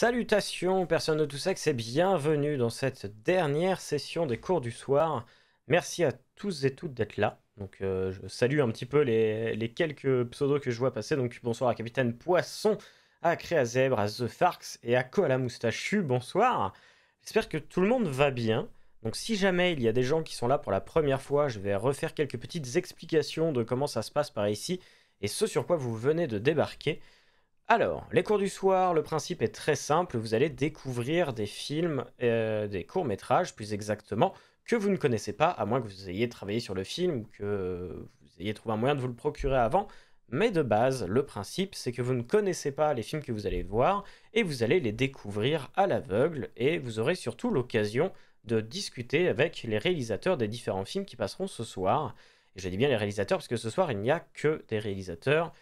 Salutations, personne de tout sexe, et bienvenue dans cette dernière session des cours du soir. Merci à tous et toutes d'être là. Donc, je salue un petit peu les quelques pseudos que je vois passer. Donc, bonsoir à Capitaine Poisson, à Créazèbre, à The Farx et à Koala Moustachu. Bonsoir. J'espère que tout le monde va bien. Donc, si jamais il y a des gens qui sont là pour la première fois, je vais refaire quelques petites explications de comment ça se passe par ici et ce sur quoi vous venez de débarquer. Alors, les cours du soir, le principe est très simple, vous allez découvrir des films, des courts-métrages plus exactement, que vous ne connaissez pas, à moins que vous ayez travaillé sur le film ou que vous ayez trouvé un moyen de vous le procurer avant. Mais de base, le principe, c'est que vous ne connaissez pas les films que vous allez voir, et vous allez les découvrir à l'aveugle, et vous aurez surtout l'occasion de discuter avec les réalisateurs des différents films qui passeront ce soir. Et je dis bien les réalisateurs, parce que ce soir, il n'y a que des réalisateurs.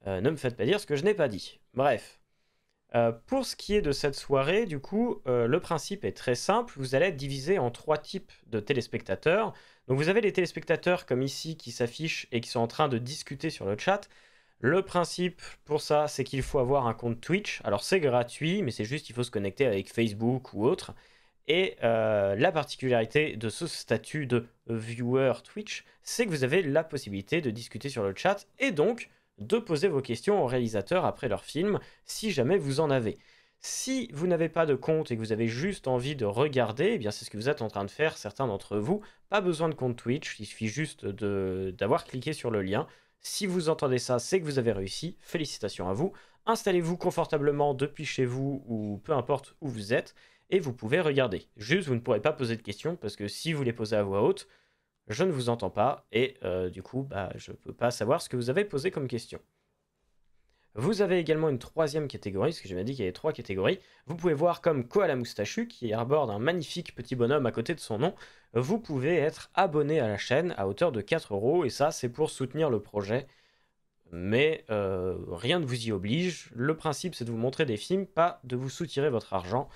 Ne me faites pas dire ce que je n'ai pas dit. Bref. Pour ce qui est de cette soirée, du coup, le principe est très simple. Vous allez être divisé en trois types de téléspectateurs. Donc vous avez les téléspectateurs comme ici qui s'affichent et qui sont en train de discuter sur le chat. Le principe pour ça, c'est qu'il faut avoir un compte Twitch. Alors c'est gratuit, mais c'est juste qu'il faut se connecter avec Facebook ou autre. Et la particularité de ce statut de viewer Twitch, c'est que vous avez la possibilité de discuter sur le chat et donc de poser vos questions aux réalisateurs après leur film, si jamais vous en avez. Si vous n'avez pas de compte et que vous avez juste envie de regarder, eh bien c'est ce que vous êtes en train de faire, certains d'entre vous. Pas besoin de compte Twitch, il suffit juste d'avoir cliqué sur le lien. Si vous entendez ça, c'est que vous avez réussi. Félicitations à vous. Installez-vous confortablement depuis chez vous ou peu importe où vous êtes et vous pouvez regarder. Juste, vous ne pourrez pas poser de questions parce que si vous les posez à voix haute, je ne vous entends pas et du coup, je ne peux pas savoir ce que vous avez posé comme question. Vous avez également une troisième catégorie, parce que j'ai dit qu'il y avait trois catégories. Vous pouvez voir comme Koala Moustachu, qui arbore un magnifique petit bonhomme à côté de son nom. Vous pouvez être abonné à la chaîne à hauteur de 4 €, et ça, c'est pour soutenir le projet. Mais rien ne vous y oblige. Le principe, c'est de vous montrer des films, pas de vous soutirer votre argent.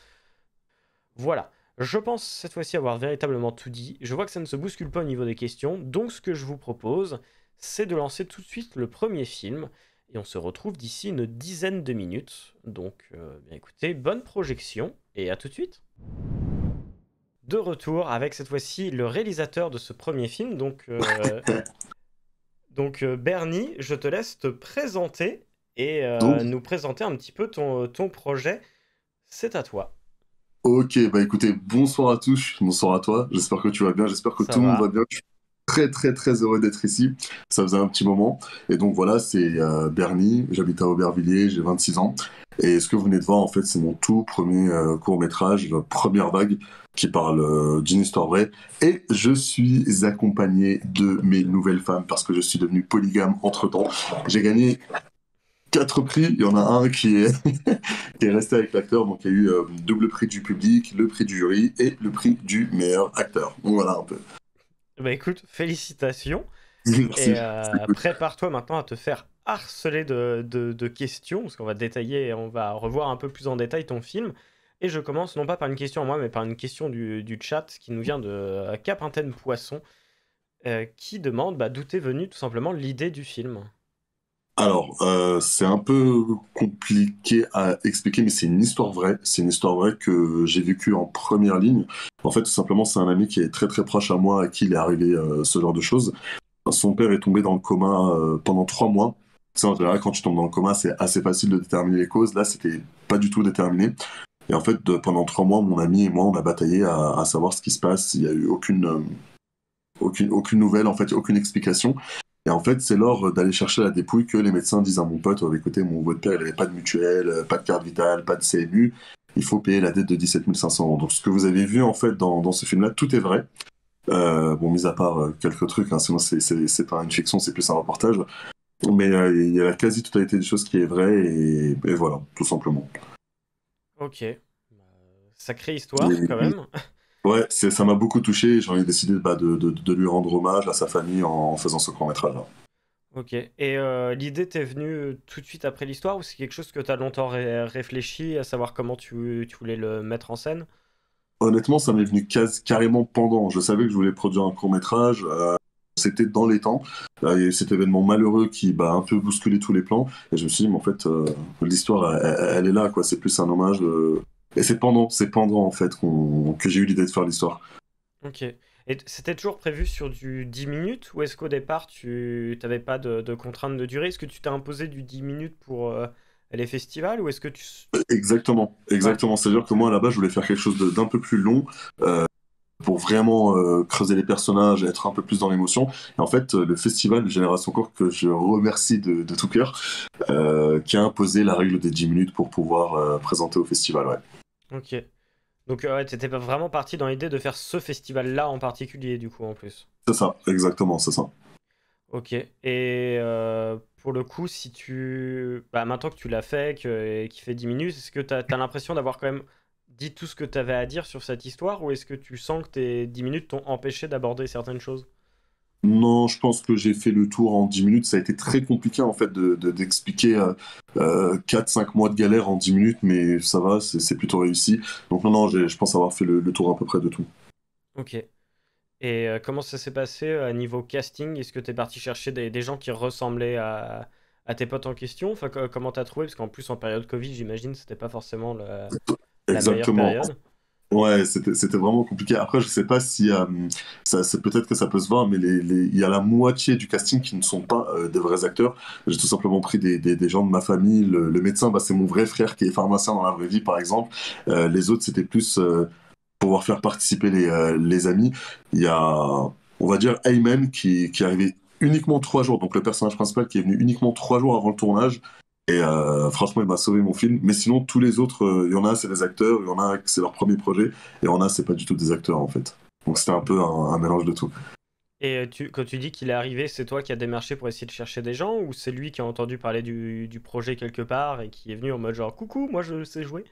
Voilà. Je pense cette fois-ci avoir véritablement tout dit. Je vois que ça ne se bouscule pas au niveau des questions. Donc ce que je vous propose, c'est de lancer tout de suite le premier film. Et on se retrouve d'ici une dizaine de minutes. Donc, bien écoutez, bonne projection et à tout de suite. De retour avec cette fois-ci le réalisateur de ce premier film. Donc Bernie, je te laisse te présenter et Donc, nous présenter un petit peu ton projet. C'est à toi. ok, bah écoutez, bonsoir à tous, bonsoir à toi, j'espère que tu vas bien, j'espère que Ça tout le monde va va? bien. Je suis très très très heureux d'être ici, ça faisait un petit moment. Et donc voilà, c'est Bernie, j'habite à Aubervilliers, j'ai 26 ans. Et ce que vous venez de voir, en fait, c'est mon tout premier court-métrage, première vague, qui parle d'une histoire vraie. Et je suis accompagné de mes nouvelles femmes, parce que je suis devenu polygame entre-temps. J'ai gagné 4 prix, il y en a un qui est, qui est resté avec l'acteur, donc il y a eu double prix du public, le prix du jury et le prix du meilleur acteur. Donc voilà un peu. Bah écoute, félicitations. Et Merci. C'est cool. prépare-toi maintenant à te faire harceler de questions, parce qu'on va détailler et on va revoir un peu plus en détail ton film. Et je commence non pas par une question à moi, mais par une question du chat qui nous vient de Capitaine Poisson, qui demande d'où est venue tout simplement l'idée du film. Alors, c'est un peu compliqué à expliquer, mais c'est une histoire vraie. C'est une histoire vraie que j'ai vécue en première ligne. En fait, tout simplement, c'est un ami qui est très très proche à moi, à qui il est arrivé ce genre de choses. Son père est tombé dans le coma pendant 3 mois. Tu sais, en général, quand tu tombes dans le coma, c'est assez facile de déterminer les causes. Là, c'était pas du tout déterminé. Et en fait, pendant 3 mois, mon ami et moi, on a bataillé à savoir ce qui se passe. Il n'y a eu aucune nouvelle, en fait, aucune explication. Et en fait, c'est lors d'aller chercher la dépouille que les médecins disent à mon pote, oh, écoutez, votre père, il n'avait pas de mutuelle, pas de carte vitale, pas de CMU. Il faut payer la dette de 17 500 €. Donc, ce que vous avez vu, en fait, dans ce film-là, tout est vrai. Bon, mis à part quelques trucs, hein, sinon c'est pas une fiction, c'est plus un reportage. Mais il y a la quasi-totalité des choses qui est vraie, et voilà, tout simplement. Ok. Sacrée histoire quand même. Ouais, ça m'a beaucoup touché. J'en ai décidé de lui rendre hommage à sa famille en faisant ce court-métrage-là. Ok. Et l'idée t'est venue tout de suite après l'histoire ou c'est quelque chose que t'as longtemps réfléchi à savoir comment tu voulais le mettre en scène? Honnêtement, ça m'est venu carrément pendant. Je savais que je voulais produire un court-métrage. c'était dans les temps. Il y a eu cet événement malheureux qui a un peu bousculé tous les plans. Et je me suis dit, mais en fait, l'histoire, elle est là, quoi. C'est plus un hommage. Et c'est pendant en fait, que j'ai eu l'idée de faire l'histoire. Ok. Et c'était toujours prévu sur du 10 minutes ou est-ce qu'au départ tu n'avais pas de contrainte de durée? Est-ce que tu t'es imposé du 10 minutes pour les festivals ou est-ce que tu... Exactement, Ouais, exactement. C'est-à-dire que moi, à la base, je voulais faire quelque chose d'un peu plus long. Pour vraiment creuser les personnages et être un peu plus dans l'émotion. Et en fait, le festival Génération Court, que je remercie de tout cœur, qui a imposé la règle des 10 minutes pour pouvoir présenter au festival, ouais. ok. Donc ouais, t'étais pas vraiment parti dans l'idée de faire ce festival-là en particulier du coup en plus. C'est ça, exactement, c'est ça. Ok. Et pour le coup, si tu... Bah, maintenant que tu l'as fait, et qu'il fait 10 minutes, est-ce que t'as l'impression d'avoir quand même dit tout ce que t'avais à dire sur cette histoire ou est-ce que tu sens que tes 10 minutes t'ont empêché d'aborder certaines choses? Non, je pense que j'ai fait le tour en 10 minutes. Ça a été très compliqué en fait d'expliquer 4-5 mois de galère en 10 minutes, mais ça va, c'est plutôt réussi. Donc non, non, je pense avoir fait le tour à peu près de tout. Ok. Et comment ça s'est passé à niveau casting? Est-ce que t'es parti chercher des gens qui ressemblaient à tes potes en question? Enfin, comment t'as trouvé? Parce qu'en plus, en période Covid, j'imagine, c'était pas forcément la meilleure Exactement. période. Ouais, c'était vraiment compliqué. Après, je sais pas si c'est peut-être que ça peut se voir, mais il y a la moitié du casting qui ne sont pas des vrais acteurs. J'ai tout simplement pris des gens de ma famille. Le médecin, c'est mon vrai frère qui est pharmacien dans la vraie vie, par exemple. Les autres, c'était plus pouvoir faire participer les amis. Il y a, on va dire, Ayman qui est arrivé uniquement 3 jours. Donc le personnage principal qui est venu uniquement 3 jours avant le tournage. Et franchement, il m'a sauvé mon film. Mais sinon, tous les autres, il y en a, c'est des acteurs, il y en a, c'est leur premier projet, et il y en a, c'est pas du tout des acteurs, en fait. Donc c'était un peu un mélange de tout. Et quand tu dis qu'il est arrivé, c'est toi qui as démarché pour essayer de chercher des gens ou c'est lui qui a entendu parler du projet quelque part et qui est venu en mode genre coucou, moi je sais jouer?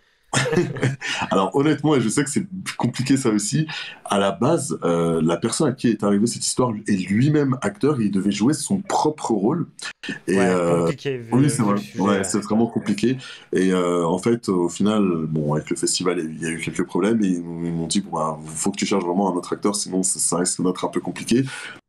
Alors honnêtement, et je sais que c'est compliqué ça aussi, à la base, la personne à qui est arrivée cette histoire est lui-même acteur, et il devait jouer son propre rôle. Et Ouais, compliqué oui, vu, c'est vu vrai. le sujet, Ouais, ouais. c'est vraiment compliqué. Et en fait, au final, bon, avec le festival, il y a eu quelques problèmes et ils m'ont dit, bon, faut que tu cherches vraiment un autre acteur, sinon ça risque d'être un peu compliqué.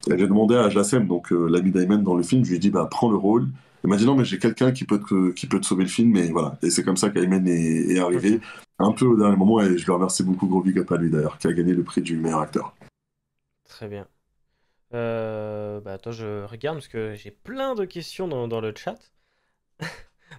Et j'ai demandé à Jacem, donc l'ami d'Ayman dans le film, je lui ai dit, prends le rôle. Il m'a dit, non, mais j'ai quelqu'un qui peut te sauver le film, et voilà. Et c'est comme ça qu'Ayman est arrivé, Ok, un peu au dernier moment, et je lui remercie beaucoup, gros big up à lui d'ailleurs, qui a gagné le prix du meilleur acteur. très bien. Bah attends, je regarde parce que j'ai plein de questions dans le chat.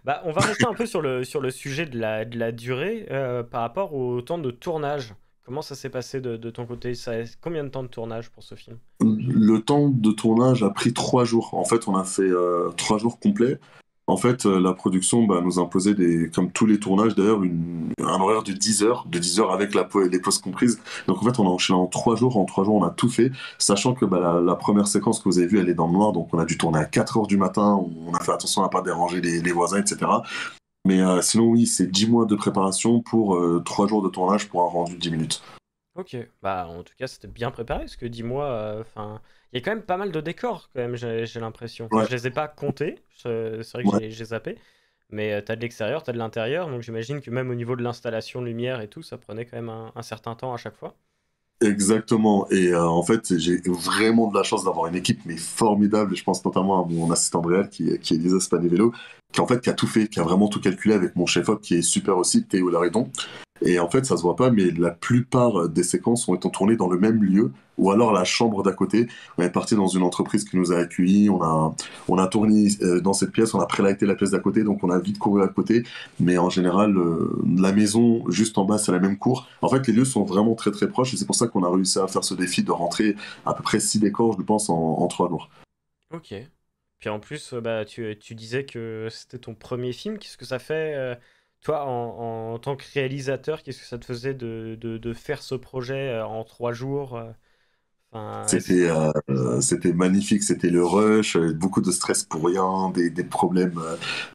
Bah, on va rester un peu sur le sujet de la durée par rapport au temps de tournage. Comment ça s'est passé de ton côté? Combien de temps de tournage pour ce film? Le temps de tournage a pris 3 jours. En fait, on a fait 3 jours complets. En fait, la production nous imposait, comme tous les tournages d'ailleurs, un horaire de 10 heures avec les pauses comprises. Donc en fait, on a enchaîné en 3 jours. En 3 jours, on a tout fait, sachant que la première séquence que vous avez vue, elle est dans le noir. Donc on a dû tourner à 4 heures du matin. On a fait attention à ne pas déranger les voisins, etc. Mais sinon, oui, c'est 10 mois de préparation pour 3 jours de tournage pour un rendu de 10 minutes. Ok, bah en tout cas c'était bien préparé, parce que dis-moi, enfin, il y a quand même pas mal de décors quand même, j'ai l'impression. Enfin, Ouais, je les ai pas comptés, c'est vrai que ouais. j'ai zappé, mais t'as de l'extérieur, t'as de l'intérieur, donc j'imagine que même au niveau de l'installation lumière et tout, ça prenait quand même un certain temps à chaque fois. Exactement. Et en fait, j'ai vraiment de la chance d'avoir une équipe mais formidable. Et je pense notamment à mon assistant réel qui est Elisa Spanivello, qui a tout fait, qui a vraiment tout calculé avec mon chef-op qui est super aussi, Théo Laridon. Et en fait, ça se voit pas, mais la plupart des séquences ont été tournées dans le même lieu, ou alors la chambre d'à côté. On est parti dans une entreprise qui nous a accueillis, on a tourné dans cette pièce, on a prélighté la pièce d'à côté, donc on a vite couru à côté. Mais en général, la maison juste en bas, c'est la même cour. En fait, les lieux sont vraiment très très proches, et c'est pour ça qu'on a réussi à faire ce défi de rentrer à peu près 6 décors, je pense, en 3 jours. Ok. Puis en plus, bah, tu disais que c'était ton premier film, qu'est-ce que ça fait, toi, en tant que réalisateur, qu'est-ce que ça te faisait de faire ce projet en 3 jours? Enfin, C'était magnifique, c'était le rush, beaucoup de stress pour rien, des problèmes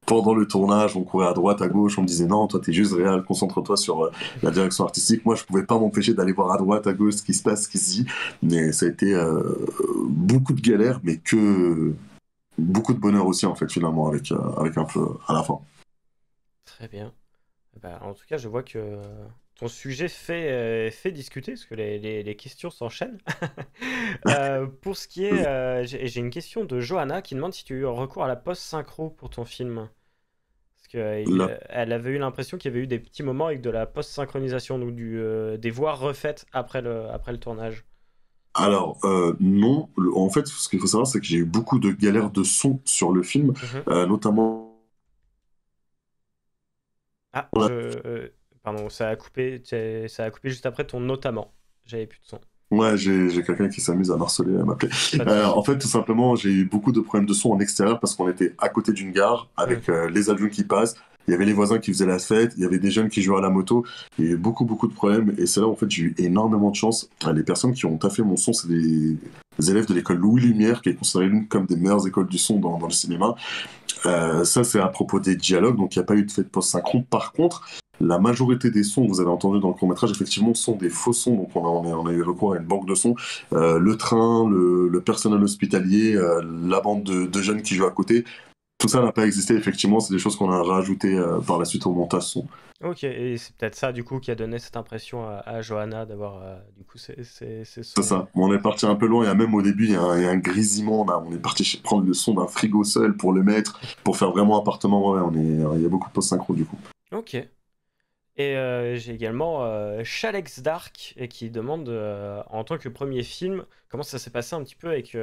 pendant le tournage, on courait à droite, à gauche, on me disait non, toi t'es juste réel, concentre-toi sur la direction artistique. Moi je pouvais pas m'empêcher d'aller voir à droite, à gauche ce qui se passe, ce qui se dit, mais ça a été beaucoup de galères, mais que beaucoup de bonheur aussi en fait finalement avec un peu à la fin. très bien. Bah, en tout cas, je vois que ton sujet fait discuter, parce que les questions s'enchaînent. Pour ce qui est, j'ai une question de Johanna qui demande si tu as eu recours à la post-synchro pour ton film. Parce La- qu'elle avait eu l'impression qu'il y avait eu des petits moments avec de la post-synchronisation, donc des voix refaites après le tournage. Alors, non. En fait, ce qu'il faut savoir, c'est que j'ai eu beaucoup de galères de son sur le film, Mhm. notamment. Ah, pardon, ça a coupé juste après ton notamment. J'avais plus de son. Ouais, j'ai quelqu'un qui s'amuse à marceler, à m'appeler. Pas de souci. En fait, tout simplement, j'ai eu beaucoup de problèmes de son en extérieur parce qu'on était à côté d'une gare avec Mhm. les avions qui passent. Il y avait les voisins qui faisaient la fête, il y avait des jeunes qui jouaient à la moto. Il y a eu beaucoup, beaucoup de problèmes. Et c'est là, en fait, j'ai eu énormément de chance. Les personnes qui ont taffé mon son, c'est des élèves de l'école Louis Lumière, qui est considérée l'une comme des meilleures écoles du son dans le cinéma. Ça, c'est à propos des dialogues, donc il n'y a pas eu de fait de post-synchron. Par contre, la majorité des sons que vous avez entendus dans le court-métrage, effectivement, sont des faux sons, donc on a eu recours à une banque de sons. Le train, le personnel hospitalier, la bande de jeunes qui jouent à côté, tout ça n'a pas existé, effectivement, c'est des choses qu'on a rajoutées par la suite au montage son. Ok, et c'est peut-être ça du coup qui a donné cette impression à Johanna d'avoir du coup ces C'est sons. ça, on est parti un peu loin, il y a même au début, il y a un grésillement, là. On est parti prendre le son d'un frigo seul pour le mettre, pour faire vraiment appartement, ouais, il y a beaucoup de post-synchro du coup. Ok. Et j'ai également Chalex Dark et qui demande en tant que premier film comment ça s'est passé un petit peu avec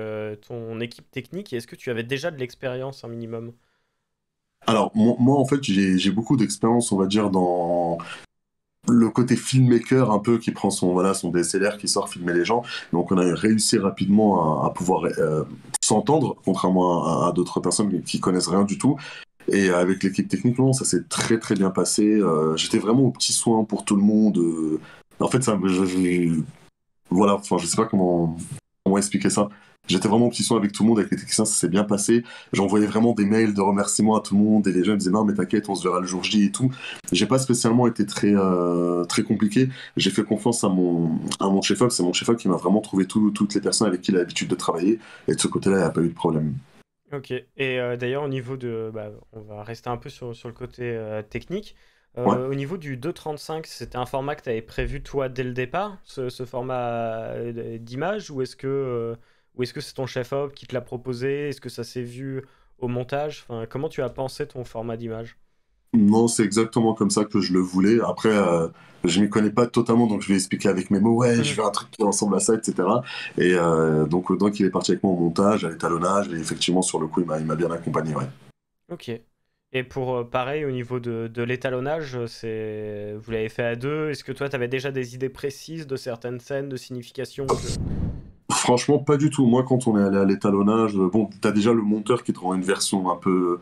ton équipe technique et est-ce que tu avais déjà de l'expérience un minimum? Alors, moi, en fait, j'ai beaucoup d'expérience, on va dire, dans le côté filmmaker un peu qui prend voilà, son DSLR, qui sort filmer les gens. Donc, on a réussi rapidement à pouvoir s'entendre, contrairement à d'autres personnes qui connaissent rien du tout. Et avec l'équipe technique, non, ça s'est très, très bien passé. J'étais vraiment aux petits soins pour tout le monde. En fait, voilà, enfin, je sais pas comment expliquer ça. J'étais vraiment au petit soin avec tout le monde, avec les techniciens, ça s'est bien passé. J'envoyais vraiment des mails de remerciements à tout le monde et les gens me disaient non mais t'inquiète, on se verra le jour J et tout. J'ai pas spécialement été très compliqué. J'ai fait confiance à mon chef-op, c'est mon chef-op qui m'a vraiment trouvé toutes les personnes avec qui il a l'habitude de travailler et de ce côté-là, il n'y a pas eu de problème. Ok. Et d'ailleurs, au niveau de. Bah, on va rester un peu sur le côté technique. Ouais. Au niveau du 2.35, c'était un format que tu avais prévu toi dès le départ, ce format d'image, ou est-ce que c'est ton chef-op qui te l'a proposé? Est-ce que ça s'est vu au montage? Enfin, comment tu as pensé ton format d'image? Non, c'est exactement comme ça que je le voulais. Après, je m'y connais pas totalement, donc je vais expliquer avec mes mots. Ouais, je Mhm. veux un truc qui ressemble à ça, etc. Et donc il est parti avec moi au montage, à l'étalonnage, et effectivement, sur le coup, il m'a bien accompagné, ouais. Ok. Et pour pareil, au niveau de l'étalonnage, vous l'avez fait à deux. Est-ce que toi, tu avais déjà des idées précises de certaines scènes, de signification que... Franchement, pas du tout. Moi, quand on est allé à l'étalonnage, bon, t'as déjà le monteur qui te rend une version un peu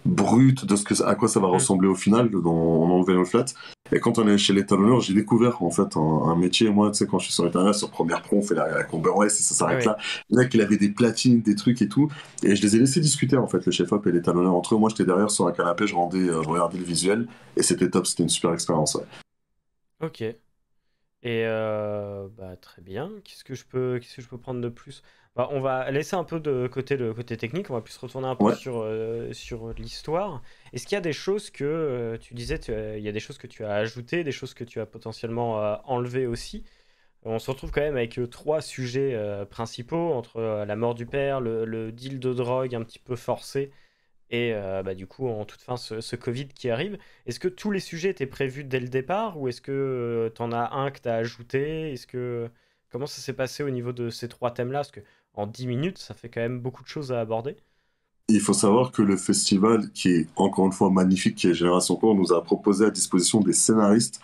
brute de à quoi ça va Hmm. ressembler au final, en enlevant le flat. Et quand on est chez l'étalonneur, j'ai découvert en fait un métier. Moi, tu sais, quand je suis sur l'étalonneur, sur Première Pro, on fait la combat ouais, et ça s'arrête Oui. là. Le mec, il avait des platines, des trucs et tout. Et je les ai laissés discuter en fait, le chef-op et l'étalonneur entre eux. Moi, j'étais derrière sur un canapé, je regardais le visuel et c'était top, c'était une super expérience. Ouais. Ok. Et bah, très bien. Qu'est-ce que je peux prendre de plus? Bah, on va laisser un peu de côté le côté technique. On va plus se retourner un peu Ouais. sur l'histoire. Est-ce qu'il y a des choses que tu disais, il y a des choses que tu as ajoutées, des choses que tu as potentiellement enlevées aussi? On se retrouve quand même avec trois sujets principaux entre la mort du père, le deal de drogue un petit peu forcé et bah, du coup, en toute fin, ce Covid qui arrive. Est-ce que tous les sujets étaient prévus dès le départ ou est-ce que t'en as un que t'as ajouté? Comment ça s'est passé au niveau de ces trois thèmes-là? Parce que en 10 minutes, ça fait quand même beaucoup de choses à aborder. Il faut savoir que le festival, qui est encore une fois magnifique, qui est Génération Court, nous a proposé à disposition des scénaristes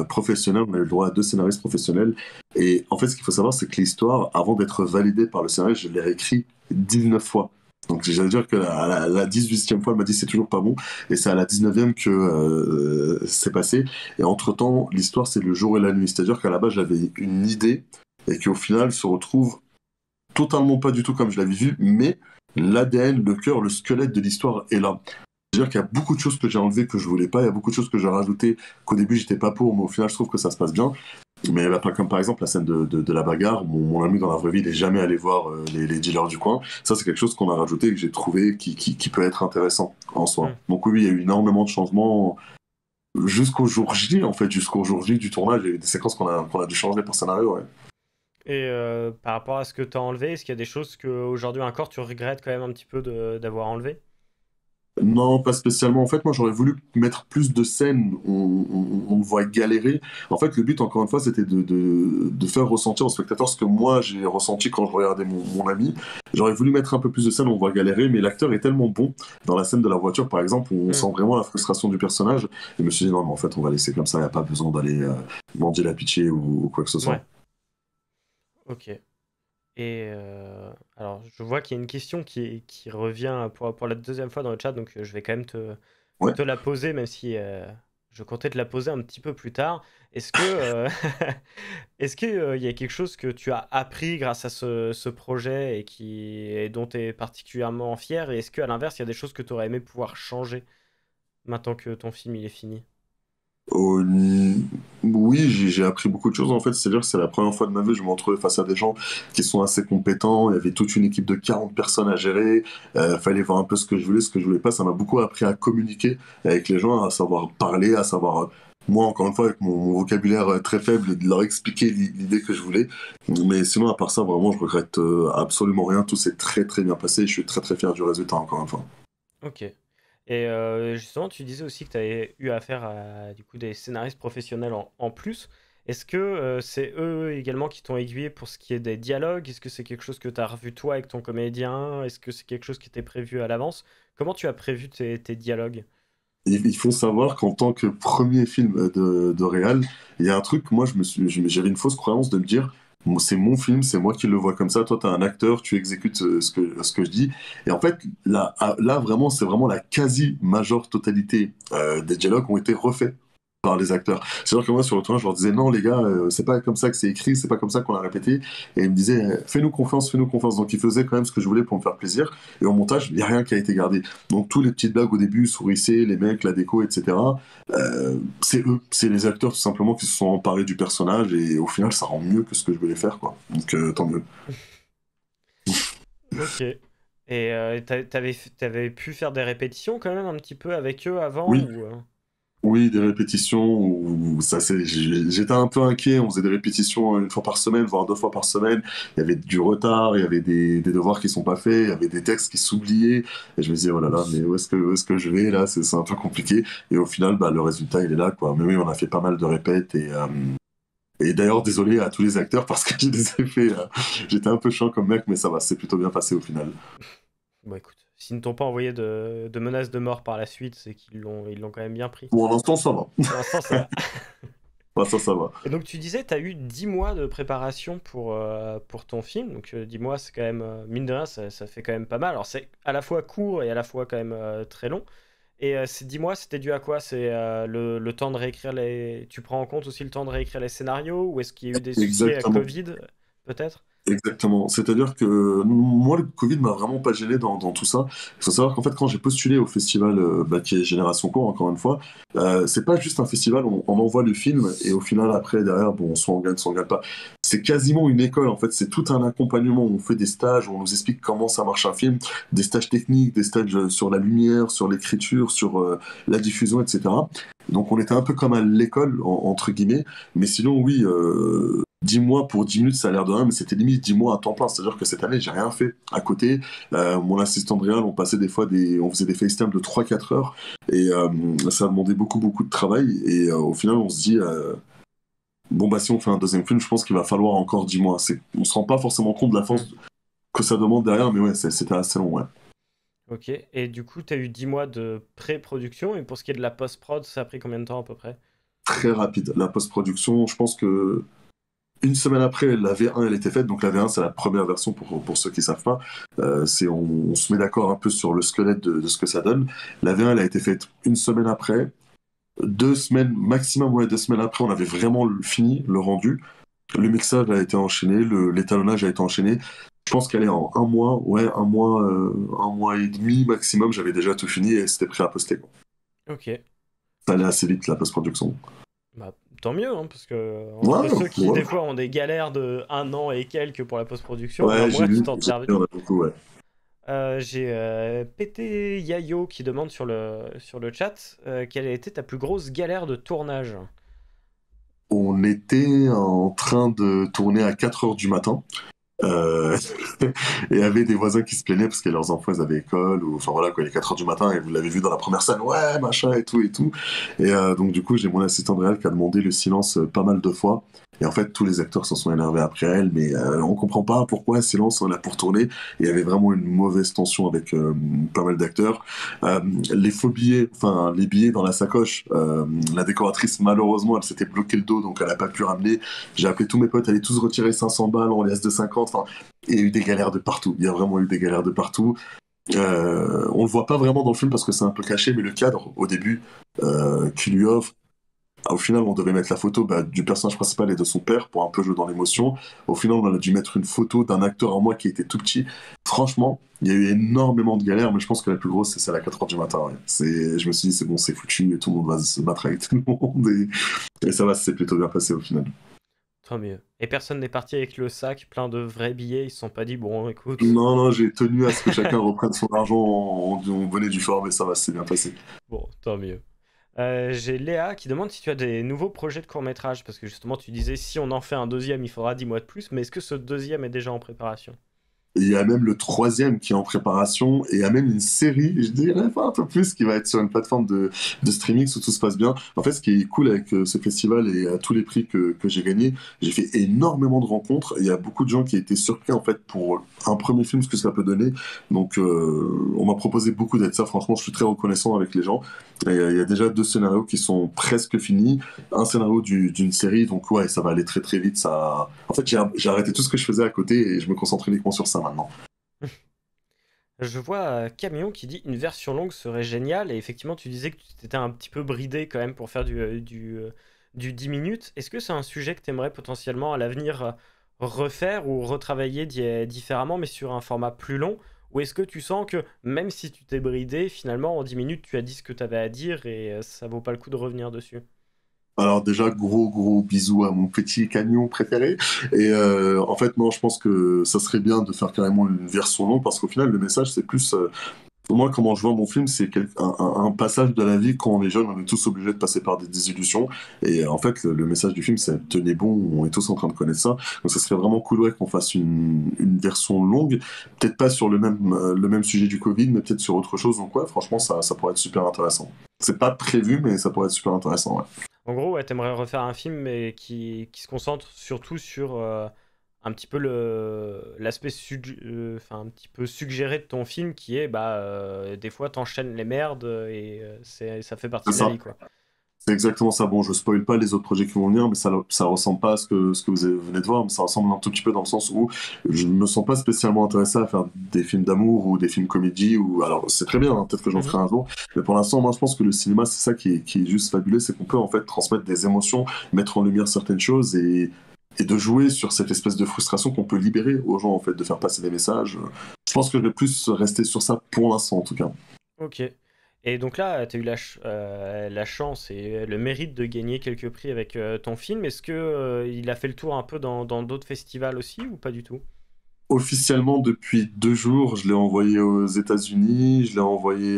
professionnels. On a eu le droit à 2 scénaristes professionnels. Et en fait, ce qu'il faut savoir, c'est que l'histoire, avant d'être validée par le scénariste, je l'ai réécrit 19 fois. Donc, j'allais dire que la 18e fois, elle m'a dit c'est toujours pas bon. Et c'est à la 19e que c'est passé. Et entre-temps, l'histoire, c'est le jour et la nuit. C'est-à-dire qu'à la base, j'avais une idée et qu'au final, se retrouve totalement pas du tout comme je l'avais vu, mais l'ADN, le cœur, le squelette de l'histoire est là. C'est-à-dire qu'il y a beaucoup de choses que j'ai enlevées que je voulais pas, il y a beaucoup de choses que j'ai rajoutées qu'au début j'étais pas pour, mais au final je trouve que ça se passe bien. Mais bah, pas comme par exemple la scène de la bagarre, mon ami dans la vraie vie il est jamais allé voir les dealers du coin. Ça c'est quelque chose qu'on a rajouté et que j'ai trouvé qui peut être intéressant en soi. Hmm. Donc oui, il y a eu énormément de changements. jusqu'au jour J, en fait, jusqu'au jour J du tournage, il y a eu des séquences qu'on a dû changer pour scénario, ouais. Et par rapport à ce que tu as enlevé, est-ce qu'il y a des choses qu'aujourd'hui encore tu regrettes quand même un petit peu d'avoir enlevé? Non, pas spécialement. En fait, moi, j'aurais voulu mettre plus de scènes où on le voit galérer. En fait, le but, encore une fois, c'était de faire ressentir au spectateur ce que moi, j'ai ressenti quand je regardais mon ami. J'aurais voulu mettre un peu plus de scènes où on le voit galérer, mais l'acteur est tellement bon dans la scène de la voiture, par exemple, où on Hmm, sent vraiment la frustration du personnage. Et je me suis dit, non, mais en fait, on va laisser comme ça, il n'y a pas besoin d'aller mendier la pitié ou quoi que ce soit. ouais, ok. Et alors, je vois qu'il y a une question qui revient pour la deuxième fois dans le chat, donc je vais quand même Ouais. te la poser, même si je comptais te la poser un petit peu plus tard. Est-ce que est-ce que, il y a quelque chose que tu as appris grâce à ce projet et dont tu es particulièrement fier? Et est-ce qu'à l'inverse, il y a des choses que tu aurais aimé pouvoir changer maintenant que ton film il est fini? Euh, oui, j'ai appris beaucoup de choses en fait. C'est-à-dire que c'est la première fois de ma vie que je me retrouvais face à des gens qui sont assez compétents. Il y avait toute une équipe de 40 personnes à gérer. Fallait voir un peu ce que je voulais, ce que je voulais pas. Ça m'a beaucoup appris à communiquer avec les gens, à savoir parler, à savoir, moi encore une fois, avec mon vocabulaire très faible, de leur expliquer l'idée que je voulais. Mais sinon, à part ça, vraiment, je regrette absolument rien. Tout s'est très très bien passé. Je suis très très fier du résultat encore une fois. Ok. Et justement, tu disais aussi que tu avais eu affaire à du coup, des scénaristes professionnels en plus. Est-ce que c'est eux également qui t'ont aiguillé pour ce qui est des dialogues? Est-ce que c'est quelque chose que tu as revu toi avec ton comédien? Est-ce que c'est quelque chose qui était prévu à l'avance? Comment tu as prévu tes dialogues? Il faut savoir qu'en tant que premier film de réal, il y a un truc, moi j'avais une fausse croyance de me dire, c'est mon film, c'est moi qui le vois comme ça, toi t'es un acteur, tu exécutes ce que je dis. Et en fait, là vraiment, c'est vraiment la quasi-majeure totalité des dialogues ont été refaits par les acteurs. C'est-à-dire que moi sur le tournage, je leur disais non les gars, c'est pas comme ça que c'est écrit, c'est pas comme ça qu'on a répété. Et ils me disaient fais-nous confiance, fais-nous confiance. Donc ils faisaient quand même ce que je voulais pour me faire plaisir. Et au montage, il n'y a rien qui a été gardé. Donc, tous les petites blagues au début, sourisser, les mecs, la déco, etc., c'est eux, c'est les acteurs tout simplement qui se sont emparés du personnage et au final, ça rend mieux que ce que je voulais faire, quoi. Donc, tant mieux. Ok. Et t'avais pu faire des répétitions quand même un petit peu avec eux avant Oui, ou oui, des répétitions où ça c'est, j'étais un peu inquiet. On faisait des répétitions une fois par semaine, voire deux fois par semaine. Il y avait du retard, il y avait des devoirs qui sont pas faits, il y avait des textes qui s'oubliaient. Et je me disais, oh là là, mais où est-ce que je vais là? C'est un peu compliqué. Et au final, bah, le résultat, il est là, quoi. Mais oui, on a fait pas mal de répètes et d'ailleurs, désolé à tous les acteurs parce que je les ai fait. J'étais un peu chiant comme mec, mais ça va, c'est plutôt bien passé au final. bon écoute, s'ils ne t'ont pas envoyé de menaces de mort par la suite, c'est qu'ils l'ont quand même bien pris. Pour l'instant, ça va. Pour l'instant, ça va. Enfin, ça va. Et donc tu disais, tu as eu 10 mois de préparation pour ton film. Donc 10 mois, c'est quand même, mine de rien, ça fait quand même pas mal. Alors c'est à la fois court et à la fois quand même très long. Et ces 10 mois, c'était dû à quoi? C'est le temps de réécrire les... Tu prends en compte aussi le temps de réécrire les scénarios? Ou est-ce qu'il y a eu des soucis à Exactement. Covid, peut-être? Exactement. C'est-à-dire que moi, le Covid m'a vraiment pas gêné dans tout ça. Il faut savoir qu'en fait, quand j'ai postulé au festival bah, qui est Génération Court, encore une fois, c'est pas juste un festival, on envoie le film et au final, après, derrière, bon, soit on gagne pas. C'est quasiment une école, en fait. C'est tout un accompagnement. On fait des stages, où on nous explique comment ça marche un film, des stages techniques, des stages sur la lumière, sur l'écriture, sur la diffusion, etc. Donc, on était un peu comme à l'école, entre guillemets. Mais sinon, oui, 10 mois pour 10 minutes, ça a l'air de rien, mais c'était limite 10 mois à temps plein. C'est-à-dire que cette année, j'ai rien fait à côté. Mon assistant de réal, on passait des fois on faisait des FaceTime de 3 4 heures et ça demandait beaucoup, beaucoup de travail. Et au final, on se dit, bon, bah, si on fait un deuxième film, je pense qu'il va falloir encore 10 mois. On se rend pas forcément compte de la Hmm. force que ça demande derrière, mais ouais, c'était assez long, ouais. Ok. Et du coup, tu as eu 10 mois de pré-production. Et pour ce qui est de la post-prod, ça a pris combien de temps à peu près? Très rapide. La post-production, je pense que une semaine après, la V1 elle était faite. Donc la V1 c'est la première version pour ceux qui savent pas. On se met d'accord un peu sur le squelette de ce que ça donne. La V1 elle a été faite une semaine après. 2 semaines maximum, ouais, 2 semaines après, on avait vraiment fini le rendu. Le mixage a été enchaîné, l'étalonnage a été enchaîné. Je pense qu'elle est en un mois, ouais, un mois et demi maximum, j'avais déjà tout fini et c'était prêt à poster, quoi. Ok. Ça allait assez vite la post-production. Bah, tant mieux, hein, parce que Ouais, entre ceux qui, ouais, des fois, ont des galères de un an et quelques pour la post-production, un ouais, mois, tu t'en tires il vite. y en a beaucoup, ouais. J'ai PT Yayo qui demande sur le chat quelle a été ta plus grosse galère de tournage. On était en train de tourner à 4 heures du matin. Euh, et il y avait des voisins qui se plaignaient parce que leurs enfants ils avaient école ou enfin voilà quoi, il est 4 heures du matin et vous l'avez vu dans la première scène, ouais machin et tout et tout. Et donc du coup j'ai mon assistant de réal qui a demandé le silence pas mal de fois. Et en fait tous les acteurs s'en sont énervés après elle, mais on comprend pas pourquoi silence on est là pour tourner. Et il y avait vraiment une mauvaise tension avec pas mal d'acteurs. Euh, les faux billets, enfin les billets dans la sacoche, la décoratrice malheureusement elle s'était bloqué le dos donc elle a pas pu ramener. J'ai appelé tous mes potes, allez tous retirer 500 balles en liasse de 50. Enfin, il y a eu des galères de partout. Il y a vraiment eu des galères de partout. On le voit pas vraiment dans le film parce que c'est un peu caché, mais le cadre, au début, qui lui offre, au final, on devait mettre la photo du personnage principal et de son père pour un peu jouer dans l'émotion. Au final, on a dû mettre une photo d'un acteur en moi qui était tout petit. Franchement, il y a eu énormément de galères, mais je pense que la plus grosse, c'est celle à 4 heures du matin. Ouais. Je me suis dit, c'est bon, c'est foutu, et tout le monde va se battre avec tout le monde. Et ça va, c'est plutôt bien passé au final. Tant mieux. Et personne n'est parti avec le sac plein de vrais billets, ils se sont pas dit, bon, écoute. Non, non, j'ai tenu à ce que chacun reprenne son argent en bonnet du fort, mais ça va, c'est bien passé. Bon, tant mieux. J'ai Léa qui demande si tu as des nouveaux projets de court-métrage, parce que justement tu disais si on en fait un deuxième, il faudra 10 mois de plus, mais est-ce que ce deuxième est déjà en préparation? Il y a même le troisième qui est en préparation et il y a même une série, je dirais pas un peu plus, qui va être sur une plateforme de streaming si tout se passe bien. En fait, ce qui est cool avec ce festival et à tous les prix que j'ai gagnés, j'ai fait énormément de rencontres. Il y a beaucoup de gens qui étaient surpris en fait pour un premier film, ce que ça peut donner. Donc, on m'a proposé beaucoup d'être ça. Franchement, je suis très reconnaissant avec les gens. Et, il y a déjà 2 scénarios qui sont presque finis, un scénario d'une série. Donc, ouais, ça va aller très très vite. Ça... En fait, j'ai arrêté tout ce que je faisais à côté et je me concentre uniquement sur ça maintenant. Je vois Camion qui dit une version longue serait géniale, et effectivement tu disais que tu t'étais un petit peu bridé quand même pour faire du 10 minutes. Est-ce que c'est un sujet que tu aimerais potentiellement à l'avenir refaire ou retravailler différemment, mais sur un format plus long? Ou est-ce que tu sens que même si tu t'es bridé, finalement en 10 minutes tu as dit ce que tu avais à dire et ça vaut pas le coup de revenir dessus? Alors déjà, gros gros bisous à mon petit camion préféré. Et en fait, non, je pense que ça serait bien de faire carrément une version longue parce qu'au final, le message, c'est plus... pour moi, comment je vois mon film, c'est un passage de la vie. Quand on est jeune, on est tous obligés de passer par des désillusions. Et en fait, le message du film, c'est tenez bon, on est tous en train de connaître ça. Donc ça serait vraiment cool ouais, qu'on fasse une version longue. Peut-être pas sur le même sujet du Covid, mais peut-être sur autre chose. Donc ouais, franchement, ça pourrait être super intéressant. C'est pas prévu, mais ça pourrait être super intéressant. Ouais. En gros, ouais, t'aimerais refaire un film mais qui se concentre surtout sur un petit peu l'aspect enfin, un petit peu suggéré de ton film qui est bah des fois t'enchaînes les merdes et ça fait C'est partie de la ça. vie quoi. C'est exactement ça. Bon, je spoil pas les autres projets qui vont venir, mais ça ressemble pas à ce que vous venez de voir, mais ça ressemble un tout petit peu dans le sens où je me sens pas spécialement intéressé à faire des films d'amour ou des films comédie ou alors c'est très bien, hein, peut-être que j'en Mhm. ferai un jour, mais pour l'instant, moi je pense que le cinéma c'est ça qui est juste fabuleux, c'est qu'on peut en fait transmettre des émotions, mettre en lumière certaines choses et de jouer sur cette espèce de frustration qu'on peut libérer aux gens en fait, de faire passer des messages. Je pense que je vais plus rester sur ça pour l'instant en tout cas. Ok. Et donc là, tu as eu la chance et le mérite de gagner quelques prix avec ton film. Est-ce que il a fait le tour un peu dans d'autres festivals aussi ou pas du tout? Officiellement, depuis 2 jours, je l'ai envoyé aux États-Unis, je l'ai envoyé,